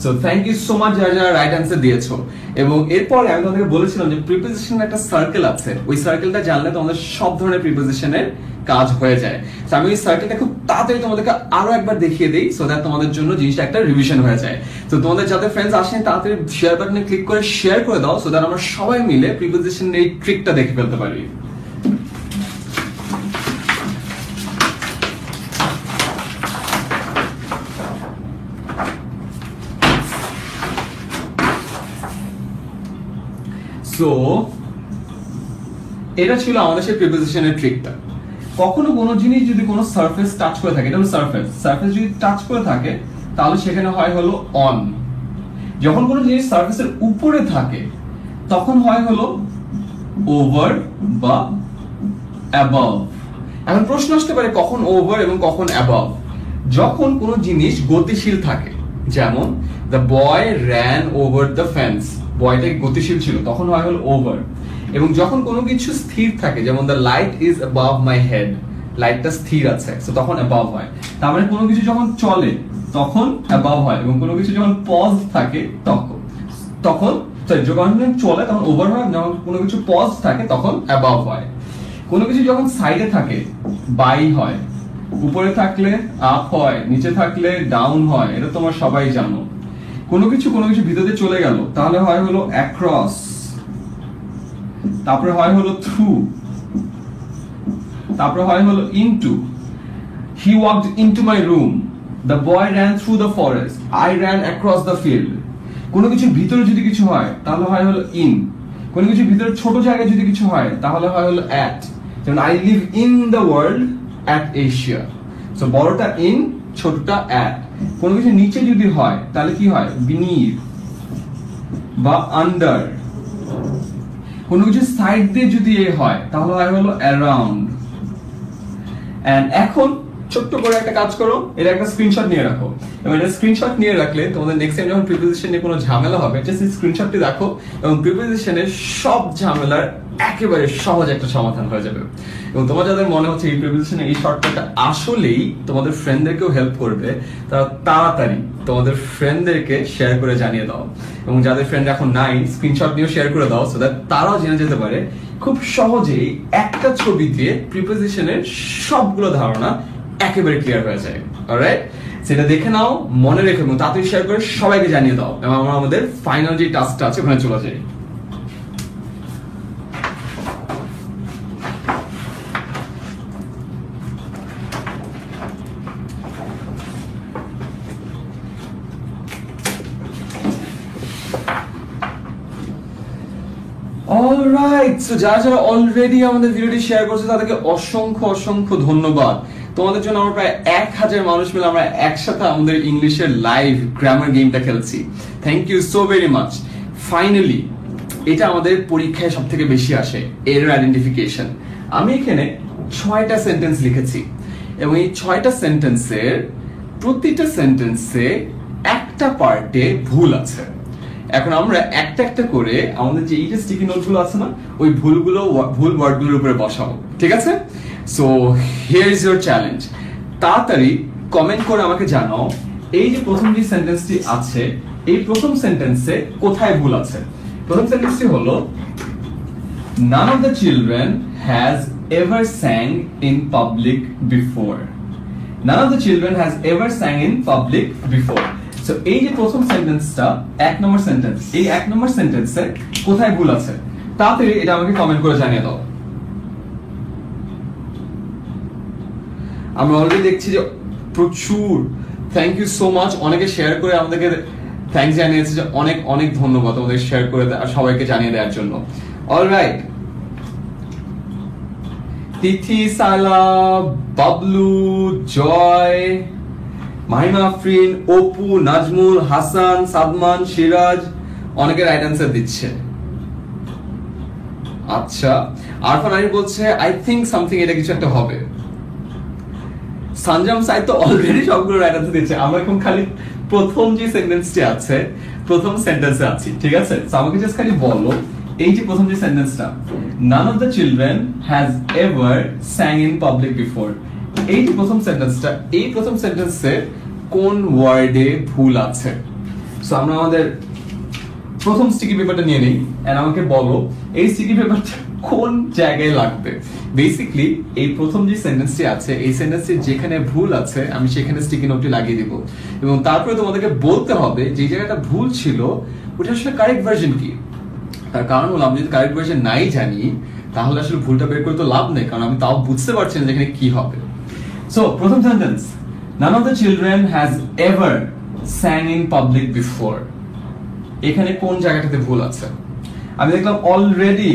So thank you so much যারা যারা রাইট অ্যান্সার দিয়েছো। এবং এরপরে আমি তোমাদেরকে বলেছিলাম যে প্রিপোজিশনের একটা সার্কেল আছে, ওই সার্কেলটা জানলে তোমাদের সব ধরনের প্রিপোজিশনের কাজ হয়ে যায়। তো আমি ওই সার্কেলটা খুব তাড়াতাড়ি তোমাদেরকে আরো একবার দেখিয়ে দিই, সো দ্যাট তোমাদের জন্য জিনিসটা একটা রিভিশন হয়ে যায়। তো তোমাদের যাদের ফ্রেন্ডস আসেন তাড়াতাড়ি শেয়ার বাটনে ক্লিক করে শেয়ার করে দাও, সো দ্যাট আমরা সবাই মিলে প্রিপোজিশনের এই ট্রিকটা দেখে ফেলতে পারি। সো এটা ছিল আমাদের সেই প্রিপোজিশনের ট্রিকটা। কখনো কোনো জিনিস যদি কোনো সারফেস টাচ করে থাকে, এটা হলো সারফেস, সারফেস যদি টাচ করে থাকে তাহলে সেখানে হয় হলো অন। যখন কোনো জিনিস সারফেসের উপরে থাকে তখন হয় হলো ওভার বা অ্যাবভ। এখন প্রশ্ন আসতে পারে কখন ওভার এবং কখন অ্যাবভ? যখন কোনো জিনিস গতিশীল থাকে, যেমন the boy ran over the fence, বয়টা গতিশীল ছিল, তখন হয় হলো ওভার। এবং যখন কোনো কিছু স্থির থাকে, যেমন the light is above my head, লাইটটা স্থির আছে, সো তখন অ্যাবভ হয়। তার মানে কোনো কিছু যখন চলে তখন অ্যাবভ হয়, এবং কোনো কিছু যখন পজ থাকে তখন যখন চলে তখন ওভার হয়, যখন কোনো কিছু পজ থাকে তখন অ্যাবভ হয়। কোনো কিছু যখন সাইডে থাকে বাই হয়, উপরে থাকলে আপ হয়, নিচে থাকলে ডাউন হয়, এটা তোমরা সবাই জানো। কোনো কিছু ভিতরে চলে গেল তাহলে হয় হলো অ্যাক্রস, তারপরে হয় হলো থ্রু, তারপরে হয় হলো into. He walked into my room, the boy ran through the forest, I ran across the field. কোনো কিছুর ভিতরে যদি কিছু হয় তাহলে হয় হলো in, কোনো কিছুর ভিতরে ছোট জায়গায় যদি কিছু হয় তাহলে হয় হলো at, যেমন I live in the world at Asia. So বড়টা in, ছোটটা at. কোনো কিছু নিচে যদি হয় তাহলে কি হয় beneath বা under. কোনো কিছু সাইড দিয়ে যদি এ হয় তাহলে হয় হলো around. এন্ড এখন ছোট্ট করে একটা কাজ করো, এর একটা স্ক্রিনশট নিয়ে রাখো, এবং এটা স্ক্রিনশট নিয়ে রাখলে তোমাদের নেক্সট টাইম যখন প্রিপোজিশন নিয়ে কোনো ঝামেলা হবে জাস্ট এই স্ক্রিনশটটি দেখো এবং প্রিপোজিশনের সব ঝামেলার একেবারে সহজ একটা সমাধান হয়ে যাবে। এবং তোমার যাদের মনে হচ্ছে এই প্রিপোজিশনের এই শর্টকাটটা আসলেই তোমাদের ফ্রেন্ডদেরকেও হেল্প করবে, তারা তাড়াতাড়ি তোমাদের ফ্রেন্ডদেরকে শেয়ার করে জানিয়ে দাও, এবং যাদের ফ্রেন্ড এখন নাই স্ক্রিনশট নিয়েও শেয়ার করে দাও সো দ্যাট তারাও জেনে যেতে পারে খুব সহজেই একটা ছবি দিয়ে প্রিপোজিশনের সবগুলো ধারণা একেবারে ক্লিয়ার হয়ে যায়। অলরাইট, সেটা দেখে নাও, মনে রেখে এবং তাড়াতাড়ি শেয়ার করে সবাইকে জানিয়ে দাও, এবং আমরা আমাদের ফাইনাল যে টাস্কটা আছে ওখানে চলে যাই। অলরাইট, সো যারা যারা অলরেডি আমাদের ভিডিওটি শেয়ার করছে তাদেরকে অসংখ্য অসংখ্য ধন্যবাদ। তোমাদের জন্য আমরা প্রায় 1000 মানুষ মিলে আমরা একসাথে আমাদের ইংলিশের লাইভ গ্রামার গেমটা খেলছি। Thank you so very much. Finally এটা আমাদের পরীক্ষায় সব থেকে বেশি আসে, এরর আইডেন্টিফিকেশন। আমি এখানে 6টা সেন্টেন্স লিখেছি এবং এই 6টা সেন্টেন্সের প্রতিটা সেন্টেন্সে একটা পার্টে ভুল আছে। এখন আমরা একটা একটা করে আমাদের যে এইটা স্টিকি নোটগুলো আছে না, ওই ভুল ওয়ার্ডগুলোর উপরে বসাবো, ঠিক আছে? So here is your challenge. তাড়াতাড়ি কমেন্ট করে আমাকে জানাও এই যে প্রথম যে সেন্টেন্সটি আছে এই প্রথম সেন্টেন্সে কোথায় ভুল আছে। প্রথম সেন্টেন্সটি হলো none of the children has ever sang in public before. None of the children has ever sang in public before. So এই যে প্রথম সেন্টেন্সটা 1 নম্বর সেন্টেন্স, এই 1 নম্বর সেন্টেন্সে কোথায় ভুল আছে তাড়াতাড়ি এটা আমাকে কমেন্ট করে জানিয়ে দাও। আমরা অলরেডি দেখছি যে প্রচুর, থ্যাংক ইউ সো মাচ, অনেকে শেয়ার করে আমাদেরকে থ্যাঙ্কস জানিয়েছে, যে অনেক অনেক ধন্যবাদ আমাদের শেয়ার করে আর সবাইকে জানিয়ে দেওয়ার জন্য। অলরাইট, তিথি, সাইলা, বাবলু, জয়, মাহিমা আফরিন, অপু, নাজমুল, হাসান, সাদমান, সিরাজ অনেকে রাইট অ্যান্সার দিচ্ছে। আচ্ছা, আরফান আলী বলছে আই থিংক সামথিং, এটা কিছু একটা হবে। সানজাম সাইদ তো অলরেডি সবগুলো রাইট অ্যান্সার দিচ্ছে। আমরা এখন খালি প্রথম যে সেন্টেন্সটি আছে প্রথম সেন্টেন্সে আছি, ঠিক আছে? সো আমাকে জাস্ট খালি বলো এই যে প্রথম যে সেন্টেন্সটা none of the children has ever sang in public before, এই যে প্রথম সেন্টেন্সটা, এই প্রথম সেন্টেন্সে কোন ওয়ার্ডে ভুল আছে। সো আমরা আমাদের প্রথম স্টিকি পেপারটা নিয়ে নেই এন্ড আমাকে বলো এই স্টিকি পেপারটা কোন জায়গায় লাগবে। বেসিক্যালি এই প্রথম যে সেন্টেন্সটি আছে এই সেন্টেন্সে যেখানে ভুল আছে আমি সেখানে স্টিকি নোটটি লাগিয়ে দিব, এবং তারপরে তোমাদেরকে বলতে হবে যে জায়গাটা ভুল ছিল ওটা আসলে কারেক্ট ভার্সন কি। তার কারণ হলো আমি যদি কারেক্ট ভার্সন নাই জানি তাহলে আসলে ভুলটা বের করে তো লাভ নেই, কারণ আমি তাও বুঝতে পারছি না যেখানে কি হবে। সো প্রথম sentence none of the children has ever sang in public before, এখানে কোন জায়গাটাতে ভুল আছে? আমি দেখলাম অলরেডি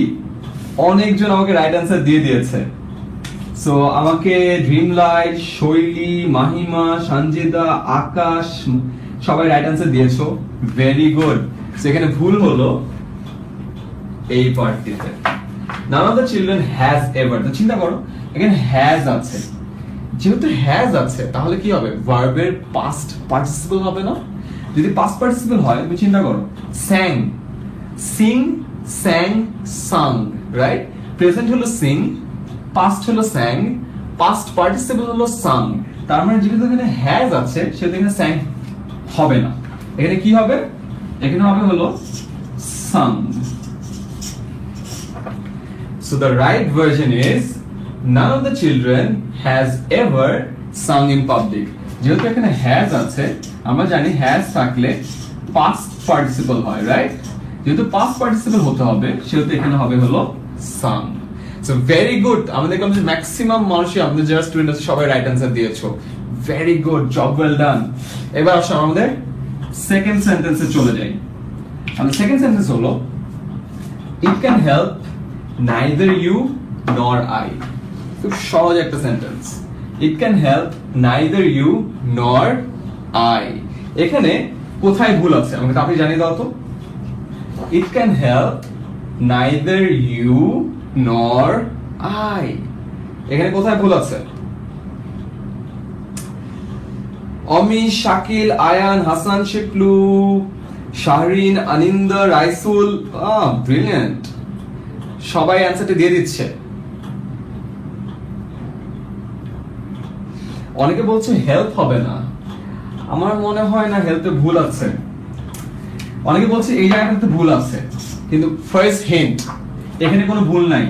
অনেকজন আমাকে রাইট অ্যান্সার দিয়ে দিয়েছে। সো আমাকে ড্রিম লাইট, শৈলী, মাহিমা, সঞ্জিদা, আকাশ সবাই রাইট অ্যান্সার দিয়েছো, ভেরি গুড। সো এখানে ভুল হলো এই পার্টটিতে none of the children has ever। তো চিন্তা করো এখানে has আছে, যেহেতু has আছে তাহলে কি হবে, ভার্বের পাস্ট পার্টিসিপল হবে না? যদি পাস্ট পার্টিসিপল হয় তুমি চিন্তা করো sang, sing, sang, sung, right? Present হলো sing, পাস্ট হলো sang, পাস্ট পার্টিসিপল হলো sung। তার মানে যেহেতু এখানে has আছে সেহেতু এখানে sang হবে না। এখানে কি হবে? এখানে হবে হলো sung। So the right version is none of the children has ever sung in public. যেহেতু এখানে has আছে আমরা জানি has থাকলে past participle হয়, রাইট? যেহেতু past participle হতে হবে সেহেতু এখানে হবে হলো sung. So very good, আমরা দেখলাম যে ম্যাক্সিমাম মানুষই আমাদের যারা স্টুডেন্ট আছে সবাই রাইট অ্যান্সার দিয়েছো, very good, job well done. এবার আসো আমাদের সেকেন্ড সেন্টেন্সে চলে যাই। আমাদের সেকেন্ড সেন্টেন্স হলো it can help neither you nor I. খুব সহজ একটা sentence, it can help neither you nor I. এখানে কোথায় ভুল আছে আমাকে আপনি জানিয়ে দাও তো। It can help neither you nor I, এখানে কোথায় ভুল আছে? অমি, শাকিল, আয়ান, হাসান, শিপলু, শাহরিন, আনিন্দা, রাইসুল, ব্রিলিয়ান্ট, সবাই অ্যান্সারটা দিয়ে দিচ্ছে। অনেকে বলছে হেল্প হবে না, আমার মনে হয় না হেল্পে ভুল আছে। অনেকে বলছে এই জায়গাটাতে ভুল আছে, কিন্তু ফার্স্ট হিন্ট এখানে কোনো ভুল নাই,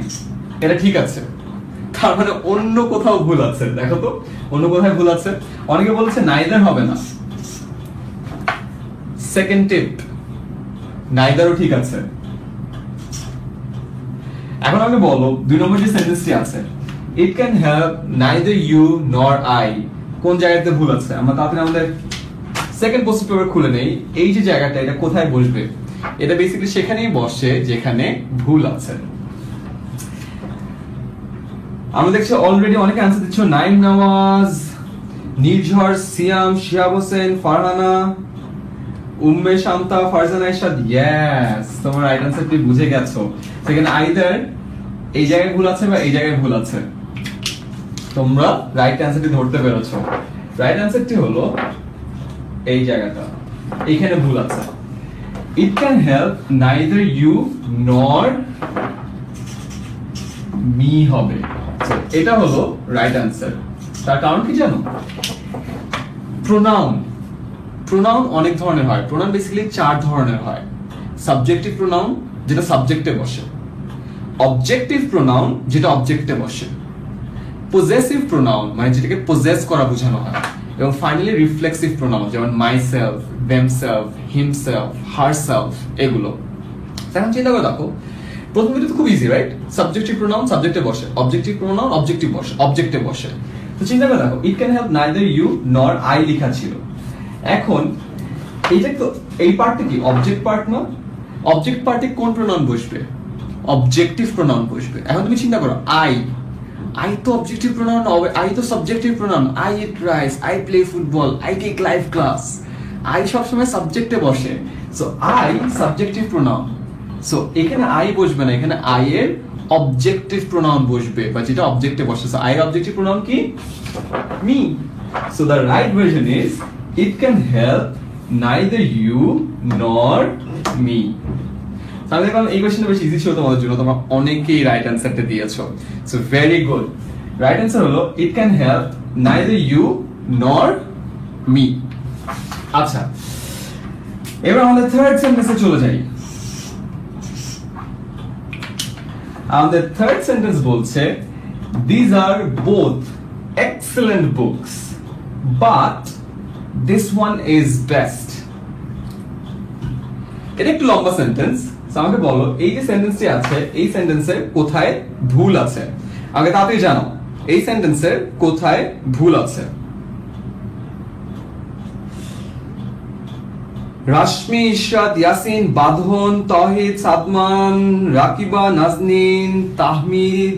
এটা ঠিক আছে। তার মানে অন্য কোথাও ভুল আছে, দেখো তো অন্য কোথায় ভুল আছে। অনেকে বলছে নাইদার হবে না, সেকেন্ড টিপ নাইদারও ঠিক আছে। এখন আমাকে বলো 2 নম্বর যে সেন্টেন্সটি আছে, it can help neither you nor I, কোন জায়গাতে ভুল আছে? আমরা তাড়াতাড়ি আমাদের সেকেন্ড কোশ্চেন পেপার খুলে নেই। এই যে জায়গাটা, এটা কোথায় বসবে? এটা বেসিক্যালি সেখানেই বসে যেখানে ভুল আছে। আমরা দেখছি অলরেডি অনেকে অ্যান্সার দিচ্ছ, নাইম নওয়াজ, নির্ঝর, সিয়াম, শিহাব হোসেন, ফারহানা, উম্মে শান্তা, ফারজানা ইরশাদ। ইয়েস, তোমার রাইট অ্যান্সারটি বুঝে গেছো। সেখানে আইদার এই জায়গায় ভুল আছে বা এই জায়গায় ভুল আছে, তোমরা রাইট অ্যান্সারটি ধরতে পেরেছো। রাইট অ্যান্সারটি হলো এই জায়গাটা, এখানে ভুল আছে। It can help neither you nor me হবে, এটা হলো রাইট অ্যান্সার। তার কারণ কি জানো? প্রোনাউন, প্রোনাউন অনেক ধরনের হয়। প্রোনাউন বেসিক্যালি 4 ধরনের হয়। সাবজেক্টিভ প্রোনাউন, যেটা সাবজেক্টে বসে, অবজেক্টিভ প্রোনাউন, যেটা অবজেক্টে বসে, পজেসিভ প্রোনাউন মানে যেটাকে পজেস করা বোঝানো হয়, এবং ফাইনালি রিফ্লেক্সিভ প্রোনাউন যেমন মাইসেলফ, দেমসেলফ, হিমসেলফ, হারসেলফ, এগুলো। এখন চিন্তা করে দেখো, প্রথম দুটো তো খুব ইজি, রাইট? সাবজেক্টিভ প্রোনাউন সাবজেক্টে বসে, অবজেক্টিভ প্রোনাউন অবজেক্টিভ বসে, অবজেক্টে বসে। তো চিন্তা করে দেখো, it can help neither you nor I লেখা ছিল। এখন এইটা তো, এই পার্টটা কি অবজেক্ট পার্ট না? অবজেক্ট পার্টে কোন প্রোনাউন বসবে? অবজেক্টিভ প্রোনাউন বসবে। এখন তুমি চিন্তা করো, আই, আই তো অবজেক্টিভ প্রোনাউন, আই তো subjective pronoun. I eat rice, I play football, I take live class. I সবসময় সাবজেক্টে বসে, so I subjective pronoun. So এখানে আই বসবে না, এখানে আই এর অবজেক্টিভ প্রোনাউন বসবে, বা যেটা অবজেক্টে বসে। সো আই এর অবজেক্টিভ প্রোনাউন কি? Me. So the right version is it can help neither you nor me. তাহলে কারণ এই কোশ্চেনটা বেশ ইজি ছিল তোমাদের জন্য, তোমরা অনেকেই রাইট অ্যান্সারটা দিয়েছো। So very good. Right answer হলো it can help neither you nor me. আচ্ছা, এবার আমাদের থার্ড সেন্টেন্সে চলে যাই। আমাদের থার্ড সেন্টেন্স বলছে, these are both excellent books but this one is best। এটা একটু লম্বা সেন্টেন্স, আমাকে বলো এই যে সেন্টেন্সটি আছে, এই সেন্টেন্সের কোথায় ভুল আছে? আগে তাড়াতাড়ি জানো এই সেন্টেন্সের কোথায় ভুল আছে। রাশমি, ইশরাত, ইয়াসিন, বাঁধন, তহিদ, সাদমান, রাকিবা, নাজনীন, তাহমিদ,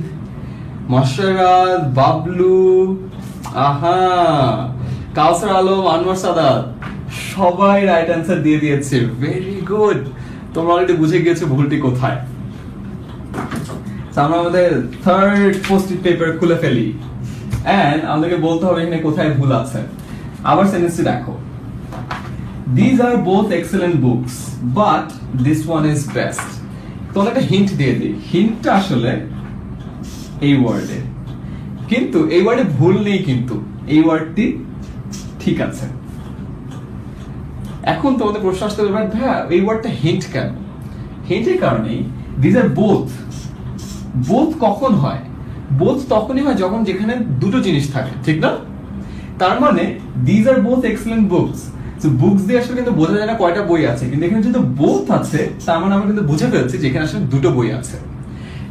মশরাত, বাবলু, আহা, কাউসার আলম, আনোয়ার সাদাত, সবাই রাইট অ্যান্সার দিয়ে দিয়েছে। ভেরি গুড, তোমরা অলরেডি বুঝে গিয়েছো ভুলটি কোথায়। আমরা আমাদের থার্ড পোস্ট-ইট পেপার খুলে ফেলি, এন্ড আমাদেরকে বলতে হবে এখানে কোথায় ভুল আছে। আবার সেন্টেন্সটি দেখো, these are both excellent books but this one is best। তোমরা একটা হিন্ট দিয়ে দিই, হিন্টটা আসলে এই ওয়ার্ডে, কিন্তু এই ওয়ার্ডে ভুল নেই, কিন্তু এই ওয়ার্ডটি ঠিক আছে। এখন তোমাদের প্রশ্ন আসতে পারে, ভাইয়া এই ওয়ার্ডটা হিন্ট কেন? হিন্টের কারণেই these are both, both কখন হয়? both তখনই হয় যখন যেখানে দুটো জিনিস থাকে, ঠিক না? তার মানে these are both excellent books। So books দিয়ে আসলে কিন্তু বোঝা যায় না কয়টা বই আছে, কিন্তু এখানে যেহেতু বোথ আছে, তার মানে আমরা কিন্তু বুঝে ফেলছি যে এখানে আসলে দুটো বই আছে।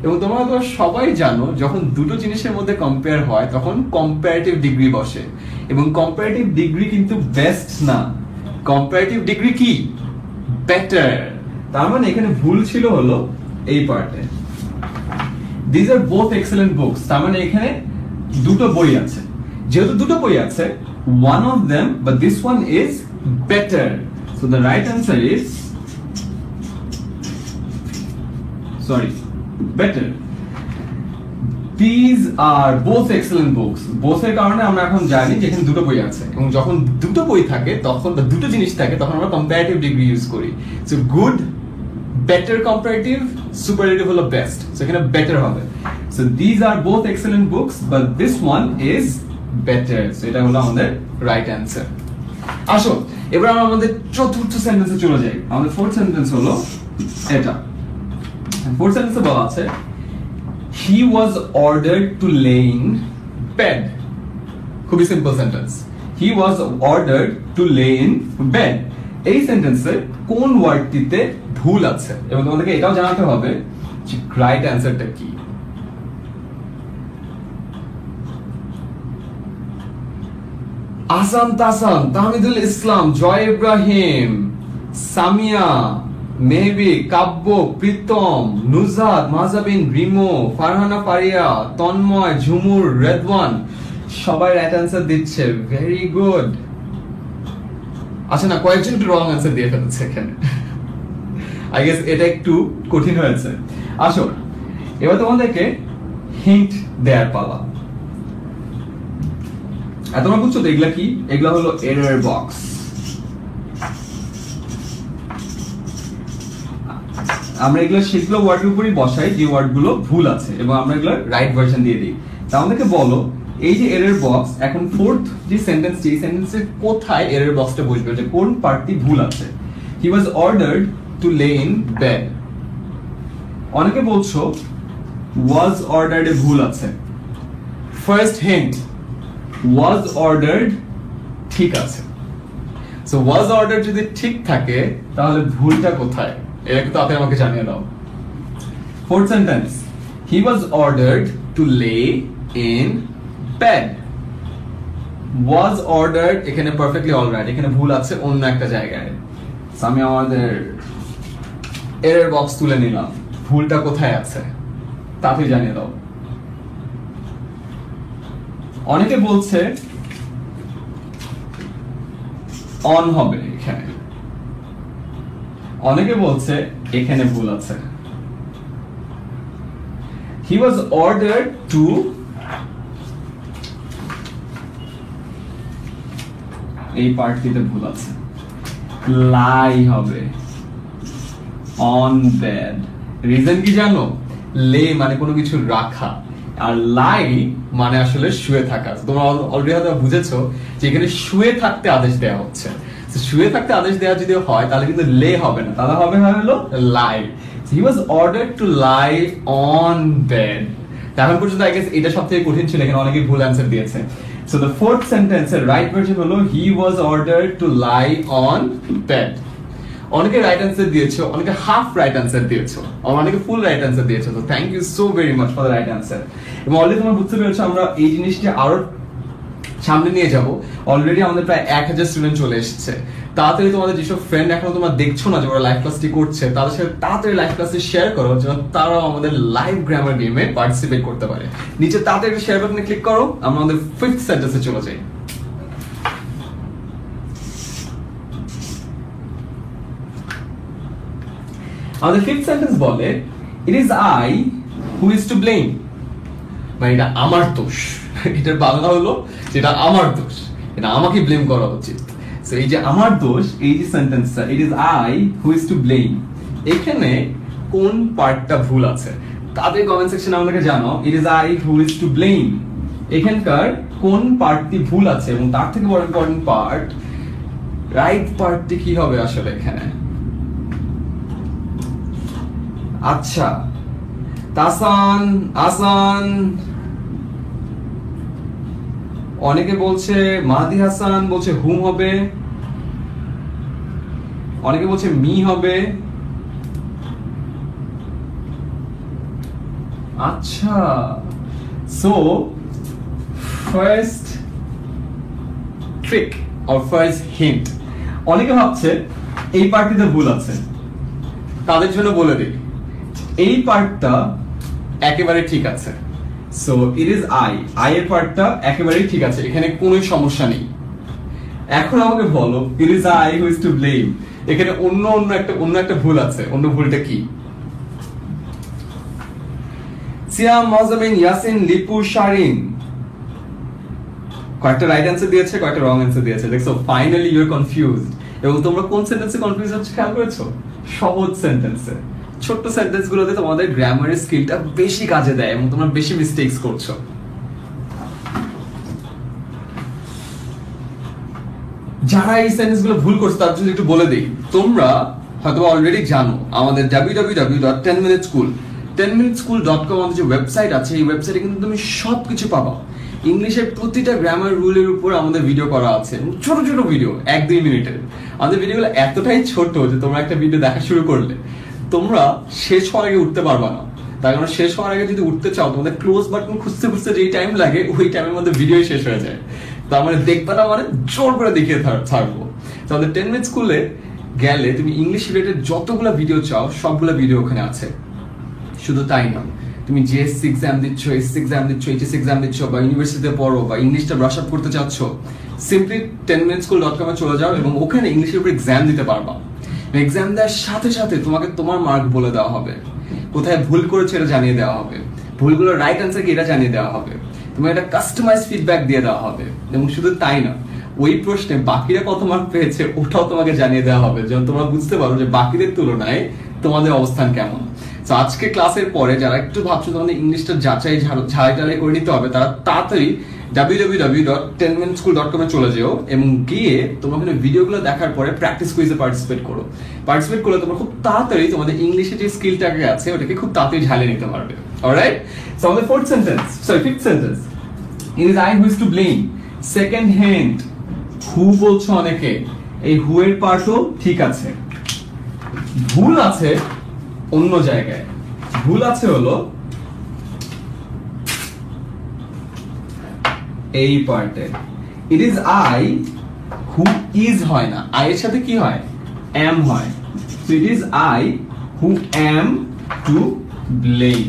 এবং তোমরা তো সবাই জানো যখন দুটো জিনিসের মধ্যে কম্পেয়ার হয় তখন কম্পারেটিভ ডিগ্রি বসে, এবং কম্পারেটিভ ডিগ্রি কিন্তু বেস্ট না, কম্পারেটিভ ডিগ্রি কি বেটার। তার মানে এখানে ভুল ছিল হলো এই পার্টে, this are both excellent books. তার মানে এখানে দুটো বই আছে, যেহেতু দুটো বই আছে, one of them but this one is better, so the right answer is better. These are both excellent books. both এর কারণে আমরা এখন জানি যে এখানে দুটো বই আছে, এবং যখন দুটো বই থাকে তখন দুটো জিনিস থাকে তখন আমরা কম্পারেটিভ ডিগ্রি ইউজ করি। So good, better, comparative, superlative হলো বেস্ট, সো এখানে বেটার হবে। So these are both excellent books but this one is better, so এটা হলো আমাদের রাইট অ্যানসার। আসো এবার আমরা আমাদের চতুর্থ সেন্টেন্সে চলে যাই। আমাদের ফোর্থ সেন্টেন্স হলো এটা। ফোর্থ সেন্টেন্সে বলা আছে he was ordered to lay in bed. খুবই simple sentence, he was ordered to lay in bed। এই সেন্টেন্সে কোন ওয়ার্ডটিতে ভুল আছে এবং তোমাদেরকে এটাও জানাতে হবে যে রাইট অ্যানসারটা কি। আসাম তাসাম, তাহমিদুল ইসলাম, জয় ইব্রাহিম, সামিয়া, মেহবি, কাব্য, প্রীতম, নুজাত, মাহজাবিন, রিমো, ফারহানা ফারিয়া, তন্ময়, ঝুমুর, রেদওয়ান, সবাই রাইট অ্যান্সার দিচ্ছে, ভেরি গুড। আচ্ছা না, কয়েকজন একটু রং অ্যান্সার দিয়ে ফেলেছে এখানে, আই গেস এটা একটু কঠিন হয়েছে। আসো এবার তোমাদেরকে হিন্ট দেয়ার পালা। তোমরা বুঝছো তো এগুলা কি? এগুলা হলো এরর বক্স। আমরা এগুলো সেগুলো ওয়ার্ডের উপরই বসাই যে ওয়ার্ডগুলো ভুল আছে এবং আমরা এগুলো রাইট ভার্সন দিয়ে দিই। তা আমাদেরকে বলো এই যে এরর বক্স, এখন ফোর্থ যে সেন্টেন্স, এই সেন্টেন্সের কোথায় এরর বক্সটা বসবে, যে কোন পার্টটি ভুল আছে। হি ওয়াজ অর্ডার্ড টু লে ইন বেড। অনেকে বলছো ওয়াজ অর্ডার্ডে ভুল আছে। ফার্স্ট হিন্ট, ওয়াজ অর্ডার্ড ঠিক আছে। সো ওয়াজ অর্ডার যদি ঠিক থাকে তাহলে ভুলটা কোথায়, এটা তো আপনি আমাকে জানিয়ে দাও। Fourth sentence, he was ordered two লে ইন বেড। ওয়াজ অর্ডার্ড এখানে পারফেক্টলি অলরাইট, এখানে ভুল আছে অন্য একটা জায়গায়। আমি আমাদের এরর বক্স তুলে নিলাম, ভুলটা কোথায় আছে তাতে জানিয়ে দাও। অনেকে বলছে অন হবে এখানে, অনেকে বলছে এখানে ভুল আছে। হি ওয়াজ অর্ডার্ড টু, এই পার্টটিতে ভুল আছে, লাই হবে, অন বেড। রিজন কি জানো? লে মানে কোনো কিছু রাখা, আর লাই মানে আসলে শুয়ে থাকা। তোমরা অলরেডি হয়তো বুঝেছো যে এখানে শুয়ে থাকতে আদেশ দেওয়া হচ্ছে। শুয়ে থাকতে আদেশ দেওয়া যদি হয় তাহলে কিন্তু লে হবে না, তাহলে হবে হলো lie. He was ordered to lie on bed. এখন পর্যন্ত আই গেস এটা সবথেকে কঠিন ছিল, এখানে অনেকেই ভুল অ্যানসার দিয়েছে। সো দ্য ফোর্থ সেন্টেন্সের রাইট ভার্সন হলো he was ordered to lie on bed. অনেকে রাইট অ্যান্সার দিয়েছো, অনেকে হাফ রাইট অ্যান্সার দিয়েছো, অনেকে ফুল রাইট অ্যান্সার দিয়েছো। তো thank you so very much for the right answer. এবং অলরেডি তোমরা বুঝতে পেরেছো আমরা এই জিনিসটি আরো সামনে নিয়ে যাব। অলরেডি আমাদের প্রায় 1000 স্টুডেন্ট চলে এসেছে। তাড়াতাড়ি তোমাদের যেসব ফ্রেন্ড এখনো তোমরা দেখছো না যে ওরা লাইভ ক্লাসটি করছে, তাদের সাথে তাড়াতাড়ি লাইভ ক্লাসটি শেয়ার করো যেন তারাও আমাদের লাইভ গ্রামার গেমে পার্টিসিপেট করতে পারে। নিচে তাড়াতাড়ি শেয়ার বাটনে ক্লিক করো। আমরা আমাদের ফিফথ সেন্টেন্সে চলে যাই। আমাদের ফিফথ সেন্টেন্স বলে ইট is I who is to blame, মানে এটা আমার দোষ। এটার বাংলা হলো যেটা আমার দোষ, এটা আমাকে ব্লেম করা উচিত। সো এই যে আমার দোষ, এই যে সেন্টেন্সটা, ইট is I who is to blame, এখানে কোন পার্টটা ভুল আছে তাদের কমেন্ট সেকশনে আমাদেরকে জানাও। ইট is I who is to blame, এখানকার কোন পার্টটি ভুল আছে এবং তার থেকে বড় ইম্পর্টেন্ট পার্ট, রাইট পার্টটি কি হবে আসলে এখানে। আচ্ছা, তাসান, আসান, অনেকে বলছে মাহাদি হাসান বলছে হুম হবে, অনেকে বলছে মি হবে, আচ্ছা, so first trick or first hint, অনেকে ভাবছে এই পার্টটিতে ভুল আছে, তাদের জন্য বলে দিই এই পার্টটা একেবারে ঠিক আছে। সো ইট ইজ আই এর পার্টটা একেবারেই ঠিক আছে, এখানে কোনো সমস্যা নেই। এখন আমাকে বলো ইট is I who is to blame, এখানে অন্য একটা ভুল আছে, অন্য ভুলটা কি? সিয়াম, মজামিন, ইয়াসিন, লিপু, শারিন কয়েকটা রাইট অ্যান্সার দিয়েছে, কয়েকটা রং অ্যান্সার দিয়েছে। দেখছো ফাইনালি ইউ আর কনফিউজড। এবং তোমরা কোন সেন্টেন্সে কনফিউজ হচ্ছে খেয়াল করেছো? সহজ সেন্টেন্সে। ছোট্ট সেন্টেন্স গুলোতে তোমাদের গ্রামারের স্কিলটা বেশি কাজে দেয় এবং তোমরা বেশি মিস্টেকস করছো। যারা এই সেন্টেন্স গুলো ভুল করছে তার জন্য একটু বলে দিই, তোমরা হয়তো অলরেডি জানো আমাদের www.10minuteschool.com আমাদের যে ওয়েবসাইট আছে, এই ওয়েবসাইটে কিন্তু তুমি সবকিছু পাবা। ইংলিশের প্রতিটা গ্রামার রুলের উপর আমাদের ভিডিও করা আছে, ছোট ছোট ভিডিও 1-2 মিনিটের। আমাদের ভিডিওগুলো এতটাই ছোট যে তোমরা একটা ভিডিও দেখা শুরু করলে তোমরা শেষ হওয়ার আগে উঠতে পারবা না। তার কারণ শেষ হওয়ার আগে যদি উঠতে চাও, তোমাদের ক্লোজ বাটন খুঁজতে খুঁজতে যেই টাইম লাগে ওই টাইমের মধ্যে ভিডিও শেষ হয়ে যায়। তার মানে দেখবা না, মানে জোর করে দেখিয়ে ছাড়বো। আমাদের 10 মিনিট স্কুলে গেলে তুমি ইংলিশ রিলেটেড যতগুলো ভিডিও চাও সবগুলো ভিডিও ওখানে আছে। শুধু তাই না, তুমি জিএসসি এক্সাম দিচ্ছ, এসএসসি এক্সাম দিচ্ছ, এইচএসসি এক্সাম দিচ্ছ, বা ইউনিভার্সিটিতে পড়ো, বা ইংলিশটা ব্রাশ আপ করতে চাচ্ছ, সিম্পলি 10minuteschool.com এ চলে যাও এবং ওখানে ইংলিশের উপর এক্সাম দিতে পারবা। এক্সাম দেওয়ার সাথে সাথে তোমাকে তোমার মার্ক বলে দেওয়া হবে, কোথায় ভুল করেছে এটা জানিয়ে দেওয়া হবে, ভুলগুলোর রাইট অ্যান্সার কি এটা জানিয়ে দেওয়া হবে, তোমাকে একটা কাস্টমাইজ ফিডব্যাক দিয়ে দেওয়া হবে। এবং শুধু তাই না, ওই প্রশ্নে বাকিরা কত মার্ক পেয়েছে ওটাও তোমাকে জানিয়ে দেওয়া হবে, যেন তোমরা বুঝতে পারো যে বাকিদের তুলনায় তোমাদের অবস্থান কেমন। তো আজকে ক্লাসের পরে যারা একটু ভাবছো তোমাদের ইংলিশটা যাচাই ঝাড়াই করে নিতে হবে, তারা তাড়াতাড়ি www.10minuteschool.com এ চলে যেও এবং গিয়ে তোমরা ওখানে ভিডিওগুলো দেখার পরে প্র্যাকটিস কুইজে পার্টিসিপেট করো। পার্টিসিপেট করলে তোমরা খুব তাড়াতাড়ি তোমাদের ইংলিশে যে স্কিলটাকে আছে ওটাকে খুব তাড়াতাড়ি ঝালিয়ে নিতে পারবে। অলরাইট, সো আমাদের fifth sentence, it is I who is to blame. Second hand, who বলছো অনেকে, এই হু এর পার্টও ঠিক আছে, ভুল আছে অন্য জায়গায়। ভুল আছে হলো এই পার্টে, ইট ইজ আই হু ইজ হয় না, আই এর সাথে কি হয়? এম হয়। So it is I who am to blame.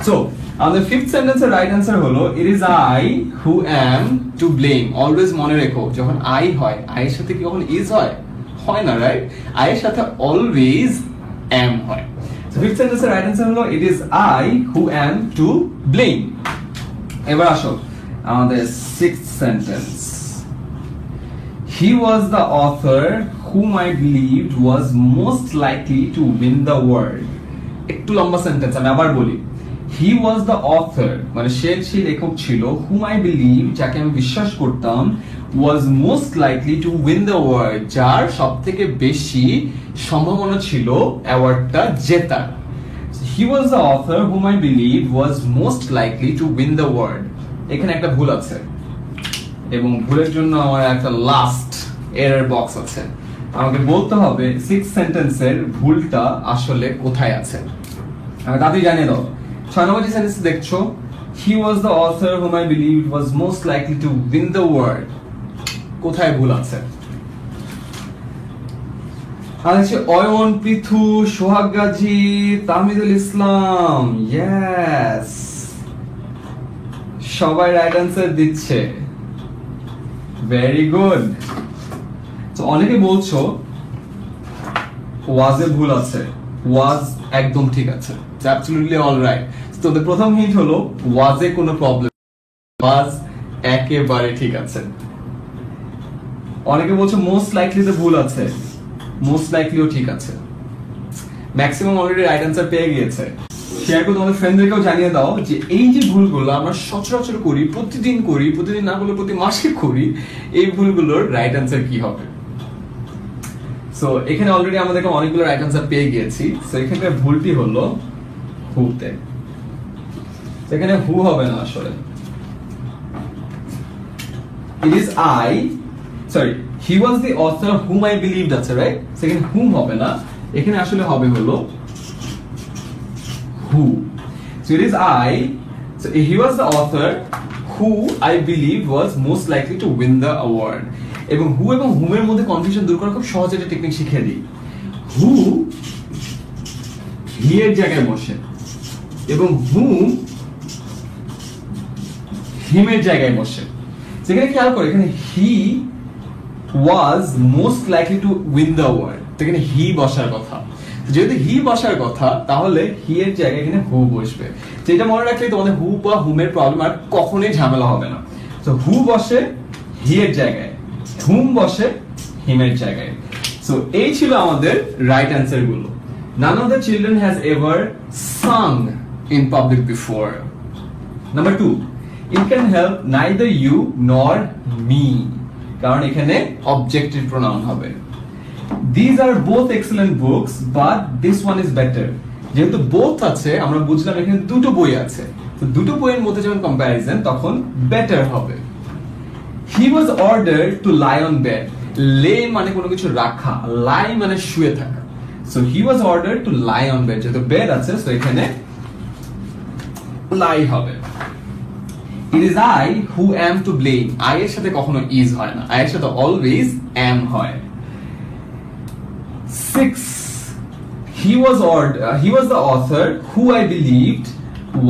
So আমাদের ফিফথ সেন্টেন্সের রাইট অ্যান্সার হলো ইট is I who am to blame. Always মনে রেখো, যখন আই হয়, আই এর সাথে কি কখন ইজ হয়? হয় না, রাইট? আই এর সাথে অলওয়েজ এম হয়। সো ফিফথ সেন্টেন্সের রাইট অ্যান্সার হলো ইট is I who am to blame. এবার আসো আমাদের sixth sentence, he was the author whom I believed was most likely to win the world। একটু লম্বা সেন্টেন্স, আমি আবার বলি। He was the author, মানে সে সেই লেখক ছিল, whom I believe, যাকে আমি বিশ্বাস করতাম, was most likely to win the award, যার সবথেকে বেশি সম্ভাবনা ছিল অ্যাওয়ার্ডটা জেতার। He was the author whom I believe was most likely to win the award। এখানে একটা ভুল আছে এবং ভুলের জন্য আমার একটা লাস্ট এরর বক্স আছে। আমাকে বলতে হবে সিক্স সেন্টেন্সের ভুলটা আসলে কোথায় আছে। আমি তাতেই জানিয়ে দাও। 6 নম্বর যে সেন্টেন্স দেখছো, he was the author whom I believed was most likely to win the award, কোথায় ভুল আছে? আছে অয়ন, পৃথু, সোহাগ গাজী, তামিদুল ইসলাম। ইয়েস, সবাই রাইট অ্যান্সার দিচ্ছে, ভেরি গুড। তো অনেকে বলছো ওয়াজে ভুল আছে, ওয়াজ একদম ঠিক আছে, অ্যাবসলিউটলি অলরাইট। তো প্রথম হিন্ট হলো ওয়াজে কোনো প্রবলেম, ওয়াজ একেবারে ঠিক আছে। অনেকে বলছো মোস্ট লাইকলি তে ভুল আছে, মোস্ট লাইকলিও ঠিক আছে। ম্যাক্সিমাম অলরেডি রাইট অ্যান্সার পেয়ে গিয়েছে। শেয়ার করে তোমাদের ফ্রেন্ডদেরকেও জানিয়ে দাও যে এই যে ভুলগুলো আমরা সচরাচর করি, প্রতিদিন করি, প্রতিদিন না করলে প্রতি মাসে করি, এই ভুলগুলোর রাইট অ্যান্সার কি হবে। সো এখানে অলরেডি আমাদেরকে অনেকগুলো রাইট অ্যান্সার পেয়ে গিয়েছি। সো এখানকার ভুলটি হলো হুতে, এখানে হু হবে না আসলে, ইট is I, sorry, he was the author hmm I believed আছে, রাইট? সেখানে হুম হবে না, এখানে আসলে হবে হলো who. So it is I. So he was the author who I believe was most likely to win the award. এবং who এবং whom এর মধ্যে কনফিউশন দূর করা খুব সহজ একটা টেকনিক শিখিয়ে দিই। who he এর জায়গায় বসে এবং whom him এর জায়গায় বসে। সেখানে খেয়াল করো, এখানে he was most likely to win the award, এখানে he বসার কথা। যেহেতু he বসার কথা, তাহলে he এর জায়গায় এখানে who বসবে। যেটা মনে রাখলে তোমাদের who বা whom এর প্রবলেম আর কখনোই ঝামেলা হবে না। তো who বসে he এর জায়গায়, whom বসে him এর জায়গায়। সো এই ছিল আমাদের রাইট অ্যান্সার গুলো। None of the children has ever sung in public before. Number 2, it can help neither you nor me, কারণ এখানে অবজেক্টিভ প্রোনাউন হবে। These are both excellent books, but this one is better. যেহেতু both আছে, আমরা বুঝলাম এখানে দুটো বই আছে, তো দুটো বইয়ের মধ্যে যখন কম্প্যারিজন, তখন better হবে। He was ordered to lie on bed. Lay মানে কোনো কিছু রাখা, lie মানে শুয়ে থাকা। So he was ordered to lie on bed. যেহেতু bed আছে, so এখানে lie হবে। It is I who am to blame. I এর সাথে কখনো is হয় না, I এর সাথে always am হয়। 6, he was the author who I believed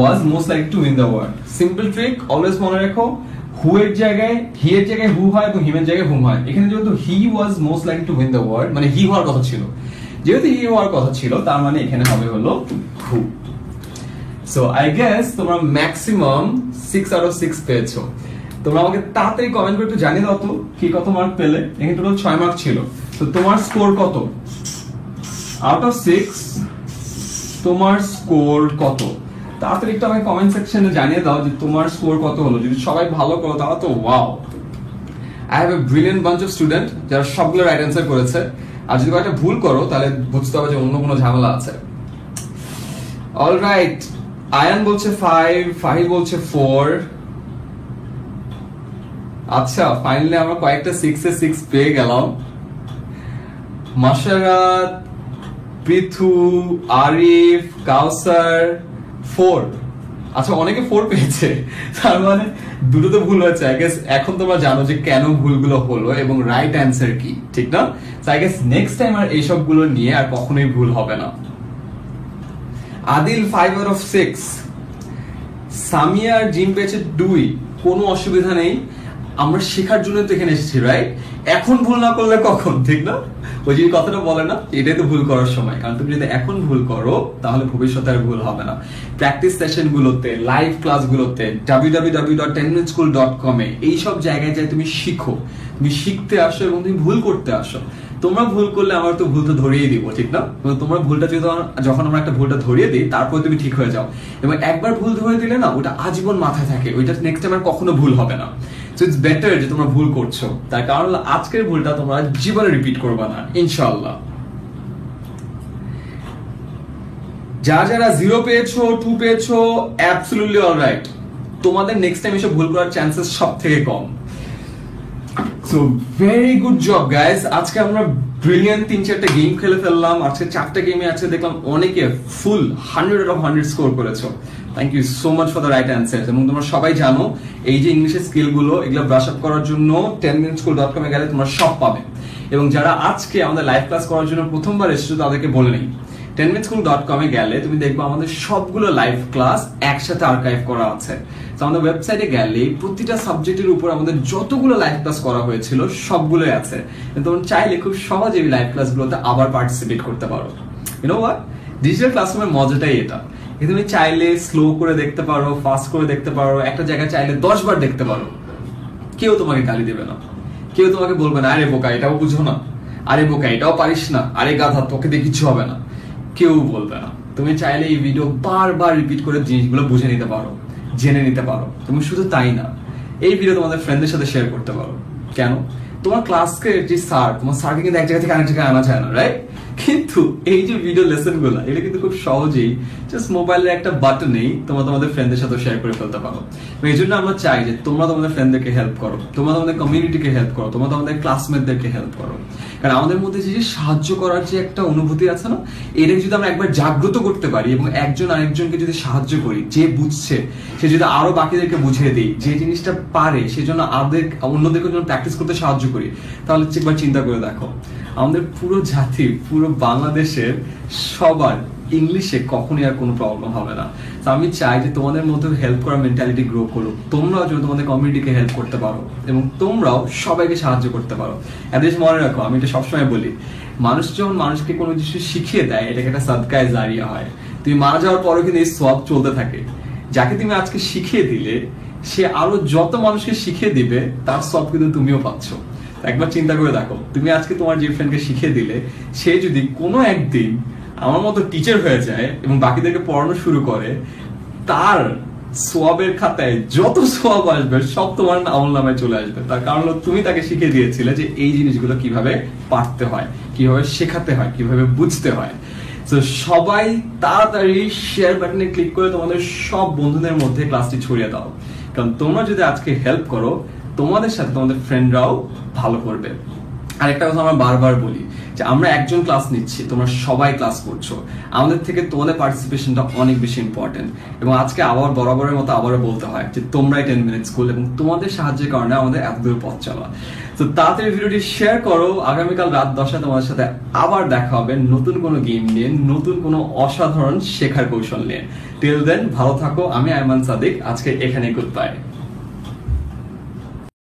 was most likely to win the award. Simple trick, always মনে রাখো, who এর জায়গায় he এর জায়গায় who হয় এবং him এর জায়গায় whom হয়। এখানে যেহেতু he was most likely to win the award, মানে he হওয়ার কথা ছিল, যেহেতু he হওয়ার কথা ছিল, তার মানে এখানে হবে হলো who। So I guess তোমরা ম্যাক্সিমাম 6 out of 6 পেয়েছো। তোমরা আমাকে তাড়াতাড়ি কমেন্ট করে একটু জানিয়ে দাও তো কি কত মার্ক পেলে। এখানে টোটাল 6 মার্ক ছিল, তো তোমার স্কোর কত? আউট অফ 6 তোমার স্কোর কত? তাড়াতাড়ি একটু আমাকে কমেন্ট সেকশনে জানিয়ে দাও যে তোমার স্কোর কত হলো। যদি সবাই ভালো করো তাহলে তো wow, I have a brilliant bunch of student যারা সবগুলো রাইট অ্যান্সার করেছে। আর যদি একটা ভুল করো তাহলে বুঝতে হবে যে অন্য কোনো ঝামেলা আছে। অলরাইট, আয়ান বলছে 5, ফাহিল বলছে 4। আচ্ছা, ফাইনালি আমরা কয়েকটা 6 এ 6 পেয়ে গেলাম। মাশারাত, পৃথু, আরিফ, কাউসার 4। আচ্ছা, অনেকে 4 পেয়েছে, তার মানে দুটোতে ভুল হয়েছে। আই গেস এখন তোমরা জানো যে কেন ভুলগুলো হলো এবং রাইট অ্যান্সার কি, ঠিক না? So I guess next time আর এইসব গুলো নিয়ে আর কখনোই ভুল হবে না। Adil 5 out of 6। সামিয়া আর জিম পেয়েছে 2, কোনো অসুবিধা নেই, আমরা শেখার জন্য তো এখানে এসেছি, রাইট? এখন ভুল না করলে কখন, ঠিক না? ওই যে কথাটা বলে না, এটাই তো ভুল করার সময়। কারণ তুমি যদি এখন ভুল করো তাহলে ভবিষ্যতে আর ভুল হবে না। প্র্যাকটিস সেশন গুলোতে, লাইভ ক্লাস গুলোতে, www.10minuteschool.com এ এইসব জায়গায় যাই তুমি শিখো, তুমি শিখতে আসো এবং তুমি ভুল করতে আসো। তোমরা ভুল করলে আমার তো ভুল তো ধরিয়ে দিব, ঠিক না? তোমরা ভুলটা যখন আমরা একটা ভুলটা ধরিয়ে দিই, তারপর তুমি ঠিক হয়ে যাও। এবং একবার ভুল ধরিয়ে দিলে না, ওটা আজীবন মাথায় থাকে, ওইটা নেক্সট টাইম আর কখনো ভুল হবে না। সো ইটস বেটার যে তোমরা ভুল করছো, তার কারণ আজকের ভুলটা তোমরা জীবনে রিপিট করবে না, ইনশাআল্লাহ। যারা 0 পেয়েছো, 2 পেয়েছো, অ্যাবসলিউটলি অলরাইট। তোমাদের নেক্সট টাইম এসে ভুল করার চান্সেস সব থেকে কম। So very good job guys. আজকে আমরা ব্রিলিয়ান্ট 3-4টা গেম খেলে ফেললাম। আজকে 4টা গেমে আছে, দেখলাম অনেকে ফুল 100 out of 100 স্কোর করেছো। Thank you so much for the right answer. এবং তোমরা সবাই জানো এই যে ইংলিশের স্কিল গুলো, এগুলো ব্রাশ আপ করার জন্য 10minuteschool.com এ গেলে তোমরা সব পাবে। এবং যারা আজকে আমাদের লাইভ ক্লাস করার জন্য প্রথমবার এসেছো তাদেরকে বলে নেই, 10minuteschool.com এ গেলে তুমি দেখবে আমাদের সবগুলো লাইভ ক্লাস একসাথে আর্কাইভ করা আছে। তো আমাদের ওয়েবসাইটে গেলে প্রতিটা সাবজেক্টের উপর আমাদের যতগুলো লাইভ ক্লাস করা হয়েছিল সবগুলোই আছে। তোমরা চাইলে খুব সহজে এই লাইভ ক্লাসগুলোতে আবার পার্টিসিপেট করতে পারো। ইউ নো হোয়াট, ডিজিটাল ক্লাসরুমের মজাটাই এটা। তুমি চাইলে স্লো করে দেখতে পারো, ফাস্ট করে দেখতে পারো, একটা জায়গায় চাইলে 10 বার দেখতে পারো। কেউ তোমাকে গালি দেবে না, কেউ তোমাকে বলবে না আরে বোকা এটাও বুঝো না, আরে বোকা এটাও পারিস না, আরে গাধা তোকে দিয়ে কিছু হবে না, কেউ বলবে না। তুমি চাইলে এই ভিডিও বারবার রিপিট করে জিনিসগুলো বুঝে নিতে পারো, জেনে নিতে পারো। তুমি শুধু তাই না, এই ভিডিও তোমাদের ফ্রেন্ডদের সাথে শেয়ার করতে পারো। কেন? তোমার ক্লাসকে যে স্যার, তোমার স্যারকে কিন্তু এক জায়গা থেকে আরেক জায়গায় আনা যায় না, রাইট? কিন্তু এই যে ভিডিও লেসন গুলো, এটা কিন্তু খুব সহজেই জাস্ট মোবাইলের একটা বাটনেই তোমরা তোমাদের ফ্রেন্ডদের সাথে শেয়ার করে ফেলতে পারো। এই জন্য আমরা চাই যে তোমরা তোমাদের ফ্রেন্ডদেরকে হেল্প করো, তোমরা তোমাদের কমিউনিটিকে হেল্প করো, তোমরা তোমাদের ক্লাসমেটদেরকে হেল্প করো। কারণ আমাদের মধ্যে যে সাহায্য করার যে একটা অনুভূতি আছে না, এটাকে যদি আমরা একবার জাগ্রত করতে পারি এবং একজন আরেকজনকে যদি সাহায্য করি, যে বুঝছে সে যদি আরো বাকিদেরকে বুঝিয়ে দিই, যে জিনিসটা পারে সেজন্য অন্যদেরকে জন্য প্র্যাকটিস করতে সাহায্য করি, তাহলে একবার চিন্তা করে দেখো আমাদের পুরো জাতি, পুরো বাংলাদেশের সবার ইংলিশে কখনোই আর কোনো প্রবলেম হবে না। তো আমি চাই যে তোমাদের মধ্যে হেল্প করার মেন্টালিটি গ্রো করো, তোমরাও যেন তোমাদের কমিউনিটিকে হেল্প করতে পারো এবং তোমরাও সবাইকে সাহায্য করতে পারো। এদের মনে রাখো, আমি এটা সবসময় বলি, মানুষ যখন মানুষকে কোনো কিছু শিখিয়ে দেয়, এটাকে একটা সাদকায়ে জারিয়া হয়। তুমি মারা যাওয়ার পরও কিন্তু এই সওয়াব চলতে থাকে। যাকে তুমি আজকে শিখিয়ে দিলে, সে আরো যত মানুষকে শিখিয়ে দিবে, তার সওয়াব কিন্তু তুমিও পাচ্ছ। একবার চিন্তা করে দেখো, তুমি আজকে তোমার যে ফ্রেন্ডকে শিখিয়ে দিলে, সে যদি কোনো একদিন আমার মতো টিচার হয়ে যায় এবং বাকিদেরকে পড়ানো শুরু করে, তার সোয়াবের খাতায় যত সোয়াব আসবে সব তোমার আমল নামায় চলে আসবে। তার কারণ হলো তুমি তাকে শিখিয়ে দিয়েছিলে যে এই জিনিসগুলো কিভাবে পারতে হয়, কিভাবে শেখাতে হয়, কিভাবে বুঝতে হয়। তো সবাই তাড়াতাড়ি শেয়ার বাটনে ক্লিক করে তোমাদের সব বন্ধুদের মধ্যে ক্লাসটি ছড়িয়ে দাও। কারণ তোমরা যদি আজকে হেল্প করো, তোমাদের সাথে তোমাদের ফ্রেন্ডরাও ভালো করবে। আর একটা কথা আমরা বারবার বলি যে আমরা একজন ক্লাস নিচ্ছি, তোমরা সবাই ক্লাস করছো, আমাদের থেকে তোমাদের পার্টিসিপেশনটা অনেক বেশি ইম্পর্টেন্ট। এবং আজকে আবার বরাবরের মতো আবারও বলতে হয় যে তোমরাই 10 মিনিট স্কুল, এবং তোমাদের সাহায্যের কারণে আমাদের এত দূর পথ চলা। তো তাড়াতাড়ি ভিডিওটি শেয়ার করো। আগামীকাল রাত 10টায় তোমাদের সাথে আবার দেখা হবে নতুন কোনো গেম নিয়ে, নতুন কোনো অসাধারণ শেখার কৌশল নিয়ে। টিল দেন ভালো থাকো। আমি আয়মান সাদিক, আজকে এখানে গুড বাই।